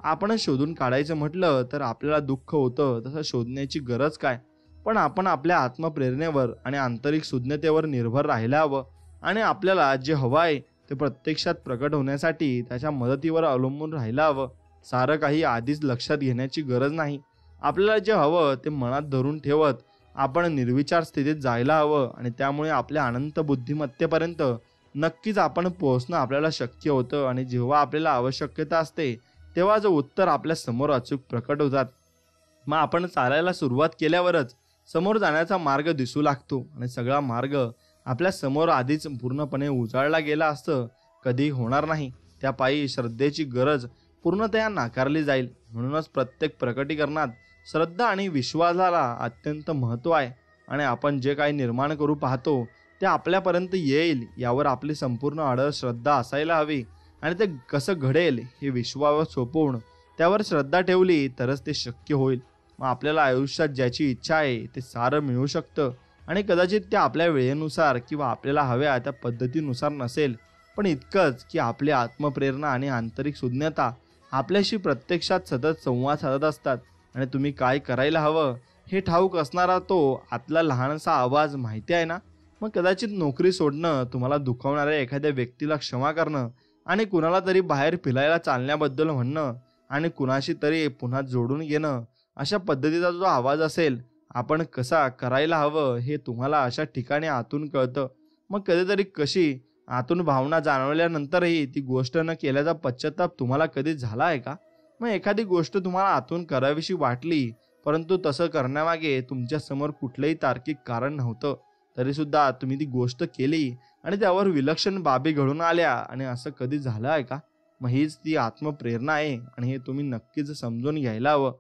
आपण शोधून काढायचं म्हटलं तर आपल्याला दुःख होतं. तसं शोधण्याची गरज काय? पण आपण आपल्या आत्मप्रेरणेवर आणि आंतरिक सुज्ञतेवर निर्भर राहायला हवं. आणि आपल्याला जे हवं आहे ते प्रत्यक्षात प्रकट होण्यासाठी त्याच्या मदतीवर अवलंबून राहायला हवं. सारं काही आधीच लक्षात घेण्याची गरज नाही. आपल्याला जे हवं ते मनात धरून ठेवत आपण निर्विचार स्थितीत जायला हवं. आणि त्यामुळे आपल्या अनंत बुद्धिमत्तेपर्यंत नक्कीच आपण पोहोचणं आपल्याला शक्य होतं. आणि जेव्हा आपल्याला आवश्यकता असते तेव्हा जो उत्तर आपल्या समोर अचूक प्रकट होतात. मग आपण चालायला सुरुवात केल्यावरच समोर जाण्याचा मार्ग दिसू लागतो. आणि सगळा मार्ग आपल्या समोर आधीच पूर्णपणे उजाळला गेला असं कधी होणार नाही. त्या पायी श्रद्धेची गरज पूर्णतया नाकारली जाईल. म्हणूनच प्रत्येक प्रकटीकरणात श्रद्धा आणि विश्वासाला अत्यंत महत्त्व आहे. आणि आपण जे काही निर्माण करू पाहतो ते आपल्यापर्यंत येईल यावर आपली संपूर्ण अढळ श्रद्धा असायला हवी. आणि ते कसं घडेल हे विश्वावर सोपवून त्यावर श्रद्धा ठेवली तरच ते शक्य होईल. मग आपल्याला आयुष्यात ज्याची इच्छा आहे ते सारं मिळू शकतं. आणि कदाचित ते आपल्या वेळेनुसार किंवा आपल्याला हव्या त्या पद्धतीनुसार नसेल, पण इतकंच की आपली आत्मप्रेरणा आणि आंतरिक सुज्ञता आपल्याशी प्रत्यक्षात सतत संवाद साधत असतात. आणि तुम्ही काय करायला हवं हे ठाऊक असणारा तो आतला लहानसा आवाज माहिती आहे ना. मग कदाचित नोकरी सोडणं, तुम्हाला दुखावणाऱ्या एखाद्या व्यक्तीला क्षमा करणं आणि कुणाला तरी बाहेर फिरायला चालण्याबद्दल म्हणणं आणि कुणाशी तरी पुन्हा जोडून घेणं, अशा पद्धतीचा जो आवाज असेल, आपण कसा करायला हवं हे तुम्हाला अशा ठिकाणी आतून कळतं. मग कधीतरी कशी आतून भावना जाणवल्यानंतरही ती गोष्ट न केल्याचा पश्चाताप तुम्हाला कधी झाला आहे का? मग एखादी गोष्ट तुम्हाला आतून करावीशी वाटली परंतु तसं करण्यामागे तुमच्या समोर कुठलंही तार्किक कारण नव्हतं, तरी सुद्धा तुम्ही ती गोष्ट केली आणि त्यावर विलक्षण बाबी घडून आल्या, आणि असं कधी झालं आहे का? मग हीच ती आत्मप्रेरणा आहे आणि हे तुम्ही नक्कीच समजून घ्यायला हवं.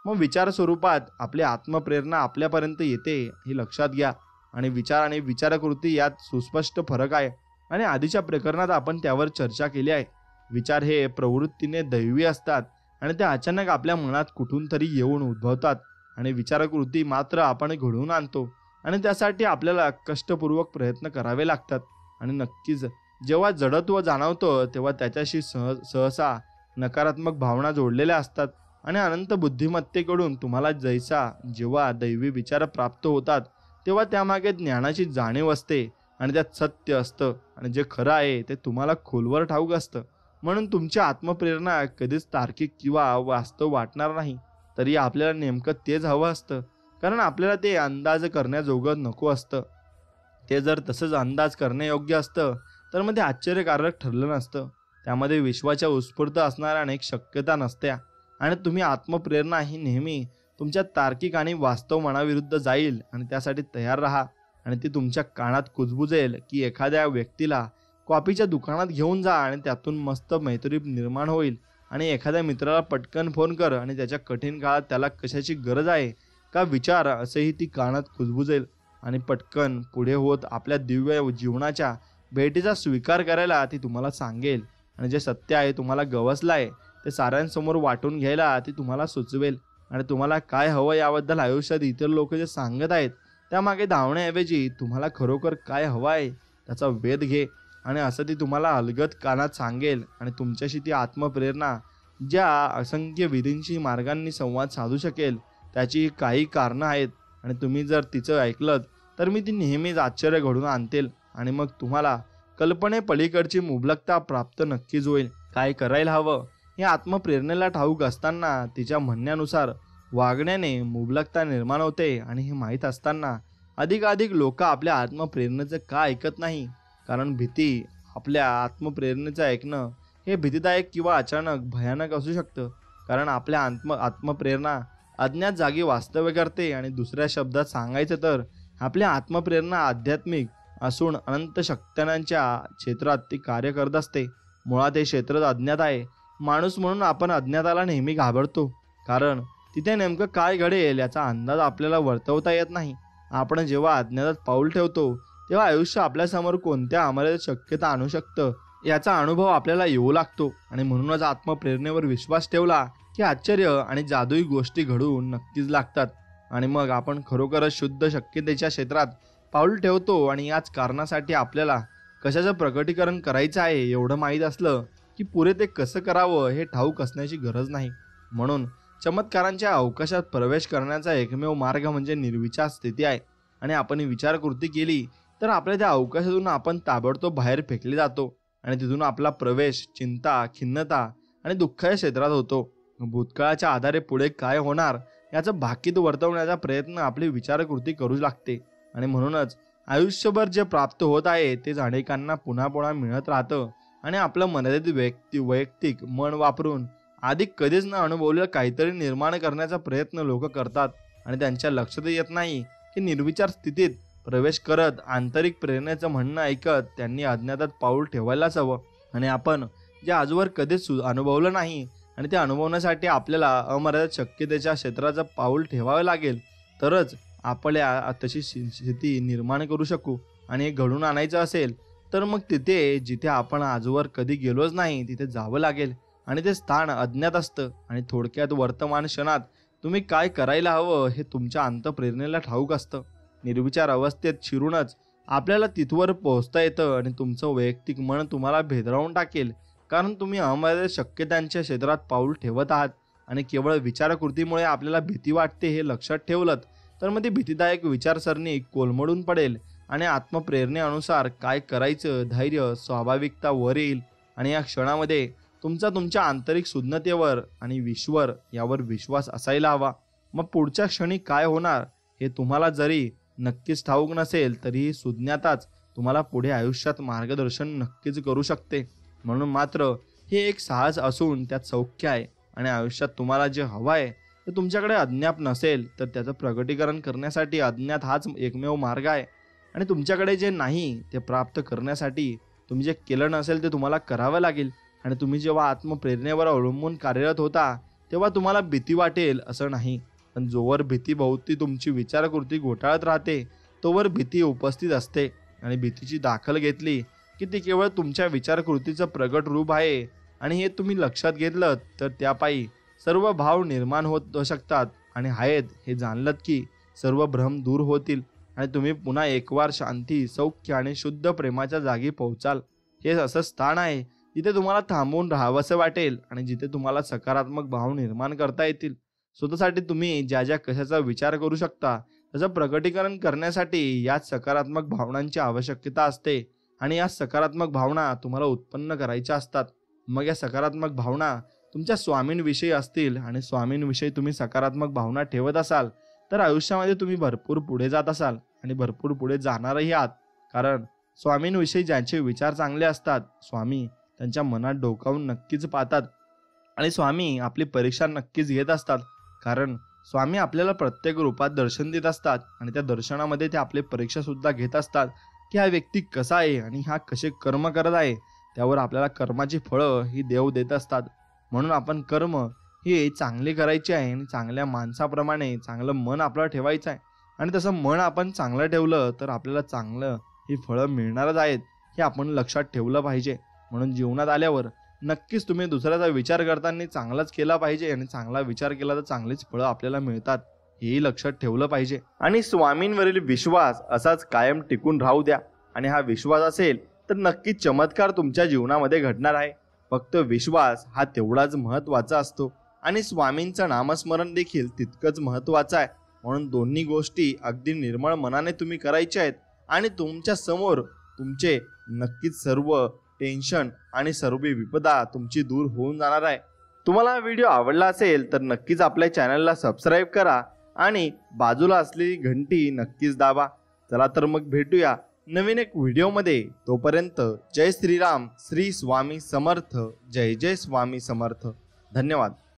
मग विचार स्वरूपात आपली आत्मप्रेरणा आपल्यापर्यंत येते हे लक्षात घ्या. आणि विचारकृती यात सुस्पष्ट फरक आहे. आणि आधीच्या प्रकरणात आपण त्यावर चर्चा केली आहे. विचार हे प्रवृत्तीने दैवी असतात आणि ते अचानक आपल्या मनात कुठून तरी येऊन उद्भवतात. आणि विचारकृती मात्र आपण घडवून आणतो. आणि त्यासाठी आपल्याला कष्टपूर्वक प्रयत्न करावे लागतात. आणि नक्कीच जेव्हा जडत्व जाणवतं तेव्हा त्याच्याशी सहसा नकारात्मक भावना जोडलेल्या असतात. आणि अनंत बुद्धिमत्तेकडून तुम्हाला जेव्हा दैवी विचार प्राप्त होतात तेव्हा त्यामागे ज्ञानाची जाणीव असते आणि त्यात सत्य असतं आणि जे खरं आहे ते तुम्हाला खोलवर ठाऊक असतं. म्हणून तुमची आत्मप्रेरणा कधीच तार्किक किंवा वास्तव वाटणार नाही. तरी आपल्याला नेमकं तेच हवं असतं, कारण आपल्याला ते अंदाज करण्याजोगं नको असतं. ते जर तसंच अंदाज करण्यायोग्य असतं तर मग ते आश्चर्यकारक ठरलं नसतं. त्यामध्ये विश्वाच्या उत्स्फूर्त असणाऱ्या अनेक शक्यता नसत्या. आणि तुम्ही आत्मप्रेरणा ही नेहमी तुमच्या तार्किक आणि वास्तव मनाविरुद्ध जाईल आणि त्यासाठी तयार राहा. आणि ती तुमच्या कानात कुजबुजेल की एखाद्या व्यक्तीला कॉफीच्या दुकानात घेऊन जा आणि त्यातून मस्त मैत्री निर्माण होईल. आणि एखाद्या मित्राला पटकन फोन कर आणि त्याच्या कठीण काळात त्याला कशाची गरज आहे का विचार, असेही ती कानात कुजबुजेल. आणि पटकन पुढे होत आपल्या दिव्य जीवनाच्या भेटीचा स्वीकार करायला ती तुम्हाला सांगेल. आणि जे सत्य आहे तुम्हाला गवसलं आहे ते साऱ्यांसमोर वाटून घ्यायला ती तुम्हाला सुचवेल. आणि तुम्हाला काय हवं याबद्दल आयुष्यात इतर लोक जे सांगत आहेत त्यामागे धावण्याऐवजी तुम्हाला खरोखर काय हवं आहे त्याचा वेध घे. आणि असं ती तुम्हाला अलगद कानात सांगेल. आणि तुमच्याशी ती आत्मप्रेरणा ज्या असंख्य विधींशी मार्गांनी संवाद साधू शकेल त्याची काही कारणं आहेत. आणि तुम्ही जर तिचं ऐकलं तर मी ती नेहमीच आश्चर्य घडून आणतील. आणि मग तुम्हाला कल्पनेपलीकडची मुबलकता प्राप्त नक्कीच होईल. काय करायला हवं हे आत्मप्रेरणेला ठाऊक असताना तिच्या म्हणण्यानुसार वागण्याने मुबलकता निर्माण होते. आणि हे माहीत असताना अधिकाधिक लोक आपल्या आत्मप्रेरणेचं का ऐकत नाही, कारण भीती. आपल्या आत्मप्रेरणेचं ऐकणं हे भीतीदायक किंवा अचानक भयानक असू शकतं, कारण आपल्या आत्मप्रेरणा अज्ञात जागी वास्तव्य करते. आणि दुसऱ्या शब्दात सांगायचं तर आपल्या आत्मप्रेरणा आध्यात्मिक असून अनंत शक्त्यांच्या क्षेत्रात ती कार्य करत असते. मुळात हे क्षेत्र अज्ञात आहे. माणूस म्हणून आपण अज्ञाताला नेहमी घाबरतो, कारण तिथे नेमकं काय घडेल याचा अंदाज आपल्याला वर्तवता येत नाही. आपण जेव्हा अज्ञातात पाऊल ठेवतो तेव्हा आयुष्य आपल्यासमोर कोणत्या अमर्यादित शक्यता आणू शकतं याचा अनुभव आपल्याला येऊ लागतो. आणि म्हणूनच आत्मप्रेरणेवर विश्वास ठेवला की आश्चर्य आणि जादुई गोष्टी घडून नक्कीच लागतात. आणि मग आपण खरोखरच शुद्ध शक्यतेच्या क्षेत्रात पाऊल ठेवतो. आणि याच कारणासाठी आपल्याला कशाचं प्रकटीकरण करायचं आहे एवढं माहीत असलं की पुरे ते कसं करावं हे ठाऊक असण्याची गरज नाही. म्हणून चमत्कारांच्या अवकाशात प्रवेश करण्याचा एकमेव मार्ग म्हणजे निर्विचार स्थिती आहे. आणि आपण विचारकृती केली तर आपल्या त्या अवकाशातून आपण ताबडतोब बाहेर फेकले जातो. आणि तिथून आपला प्रवेश चिंता, खिन्नता आणि दुःखाच्या क्षेत्रात होतो. भूतकाळाच्या आधारे पुढे काय होणार याचं भाकीत वर्तवण्याचा प्रयत्न आपली विचारकृती करू लागते. आणि म्हणूनच आयुष्यभर जे प्राप्त होत आहे ते अनेकांना पुन्हा पुन्हा मिळत राहतं. आणि आपलं मर्यादित वैयक्तिक मन वापरून आधी कधीच न अनुभवलेलं काहीतरी निर्माण करण्याचा प्रयत्न लोक करतात. आणि त्यांच्या लक्षात येत नाही की निर्विचार स्थितीत प्रवेश करत आंतरिक प्रेरणेचं म्हणणं ऐकत त्यांनी अज्ञातात पाऊल ठेवायलाच हवं. आणि आपण जे आजवर कधीच अनुभवलं नाही आणि ते अनुभवण्यासाठी आपल्याला अमर्यादित शक्यतेच्या क्षेत्राचं पाऊल ठेवावं लागेल, तरच आपल्या तशी स्थिती निर्माण करू शकू. आणि हे घडून आणायचं असेल तर मग तिथे जिथे आपण आजवर कधी गेलोच नाही तिथे जावं लागेल. आणि ते स्थान अज्ञात असतं. आणि थोडक्यात वर्तमान क्षणात तुम्ही काय करायला हवं हे तुमच्या अंतःप्रेरणेला ठाऊक असतं. निर्विचार अवस्थेत शिरूनच आपल्याला तिथवर पोहोचता येतं. आणि तुमचं वैयक्तिक मन तुम्हाला भेदरावून टाकेल, कारण तुम्ही अमर्यादित शक्यतांच्या क्षेत्रात पाऊल ठेवत आहात. आणि केवळ विचारकृतीमुळे आपल्याला भीती वाटते हे लक्षात ठेवलं तर मग ती भीतीदायक विचारसरणी कोलमडून पडेल. आणि आत्मप्रेरणेनुसार काय करायचं धैर्य, स्वाभाविकता वर येईल. आणि या क्षणामध्ये तुमच्या आंतरिक शुद्धतेवर आणि ईश्वर यावर विश्वास असायला हवा. मग पुढच्या क्षणी काय होणार हे तुम्हाला जरी नक्कीच ठाऊक नसेल तरीही सुज्ञाताच तुम्हाला पुढे आयुष्यात मार्गदर्शन नक्कीच करू शकते. म्हणून मात्र हे एक साहस असून त्यात सौख्य आहे. आणि आयुष्यात तुम्हाला जे हवं आहे ते तुमच्याकडे अज्ञात नसेल तर त्याचं प्रकटीकरण करण्यासाठी अज्ञात हाच एकमेव मार्ग आहे. आणि तुमच्याकडे जे नाही ते प्राप्त करण्यासाठी तुम्ही जे केलं नसेल ते तुम्हाला करावं लागेल. आणि तुम्ही जेव्हा आत्मप्रेरणेवर अवलंबून कार्यरत होता तेव्हा तुम्हाला भीती वाटेल असं नाही, पण जोवर भीतीभोवती तुमची विचारकृती घोटाळत राहते तोवर भीती उपस्थित असते. आणि भीतीची दाखल घेतली की ती केवळ तुमच्या विचारकृतीचं प्रगट रूप आहे. आणि हे तुम्ही लक्षात घेतलं तर त्यापायी सर्व भाव निर्माण होत शकतात आणि आहेत हे जाणलं की सर्व भ्रम दूर होतील. आणि तुम्ही पुन्हा एकवार शांती, सौख्य आणि शुद्ध प्रेमाच्या जागी पोहोचाल. हे असं स्थान आहे जिथे तुम्हाला थांबून राहावंसं वाटेल आणि जिथे तुम्हाला सकारात्मक भाव निर्माण करता येतील. स्वतःसाठी तुम्ही ज्या ज्या कशाचा विचार करू शकता त्याचं प्रकटीकरण करण्यासाठी याच सकारात्मक भावनांची आवश्यकता असते. आणि या सकारात्मक भावना तुम्हाला उत्पन्न करायच्या असतात. मग या सकारात्मक भावना तुमच्या स्वामींविषयी असतील आणि स्वामींविषयी तुम्ही सकारात्मक भावना ठेवत असाल तर आयुष्यामध्ये तुम्ही भरपूर पुढे जात असाल आणि भरपूर पुढे जाणारही आहात. कारण स्वामींविषयी ज्यांचे विचार चांगले असतात स्वामी त्यांच्या मनात डोकावून नक्कीच पाहतात आणि स्वामी आपली परीक्षा नक्कीच घेत असतात. कारण स्वामी आपल्याला प्रत्येक रूपात दर्शन देत असतात आणि त्या दर्शनामध्ये ते आपली परीक्षा सुद्धा घेत असतात की हा व्यक्ती कसा आहे आणि हा कसे कर्म करत आहे. त्यावर आपल्याला कर्माची फळं ही देव देत असतात. म्हणून आपण कर्म हे चांगले करायचे आहे आणि चांगल्या माणसाप्रमाणे चांगलं मन आपलं ठेवायचं आहे आणि तसं मन आपण चांगलं ठेवलं तर आपल्याला चांगलं ही फळं मिळणारच आहेत हे आपण लक्षात ठेवलं पाहिजे. म्हणून जीवनात आल्यावर नक्कीच तुम्ही दुसऱ्याचा विचार करताना चांगलाच केला पाहिजे आणि चांगला विचार केला तर चांगलीच फळं आपल्याला मिळतात हेही लक्षात ठेवलं पाहिजे. आणि स्वामींवरील विश्वास असाच कायम टिकून राहू द्या आणि हा विश्वास असेल तर नक्कीच चमत्कार तुमच्या जीवनामध्ये घडणार आहे. फक्त विश्वास हा तेवढाच महत्त्वाचा असतो आणि स्वामींचं नामस्मरण देखील तितकंच महत्त्वाचं आहे. म्हणून दोन्ही गोष्टी अगदी निर्मळ मनाने तुम्ही करायच्या आहेत आणि तुमच्या समोर तुमचे नक्कीच सर्व टेन्शन आणि सर्व विपदा तुमची दूर होऊन जाणार आहे. तुम्हाला हा व्हिडिओ आवडला असेल तर नक्कीच आपल्या चॅनलला सबस्क्राईब करा आणि बाजूला असलेली घंटी नक्कीच दाबा. चला तर मग भेटूया नवीन एक व्हिडिओमध्ये. तोपर्यंत जय श्रीराम, श्री स्वामी समर्थ, जय जय स्वामी समर्थ. धन्यवाद.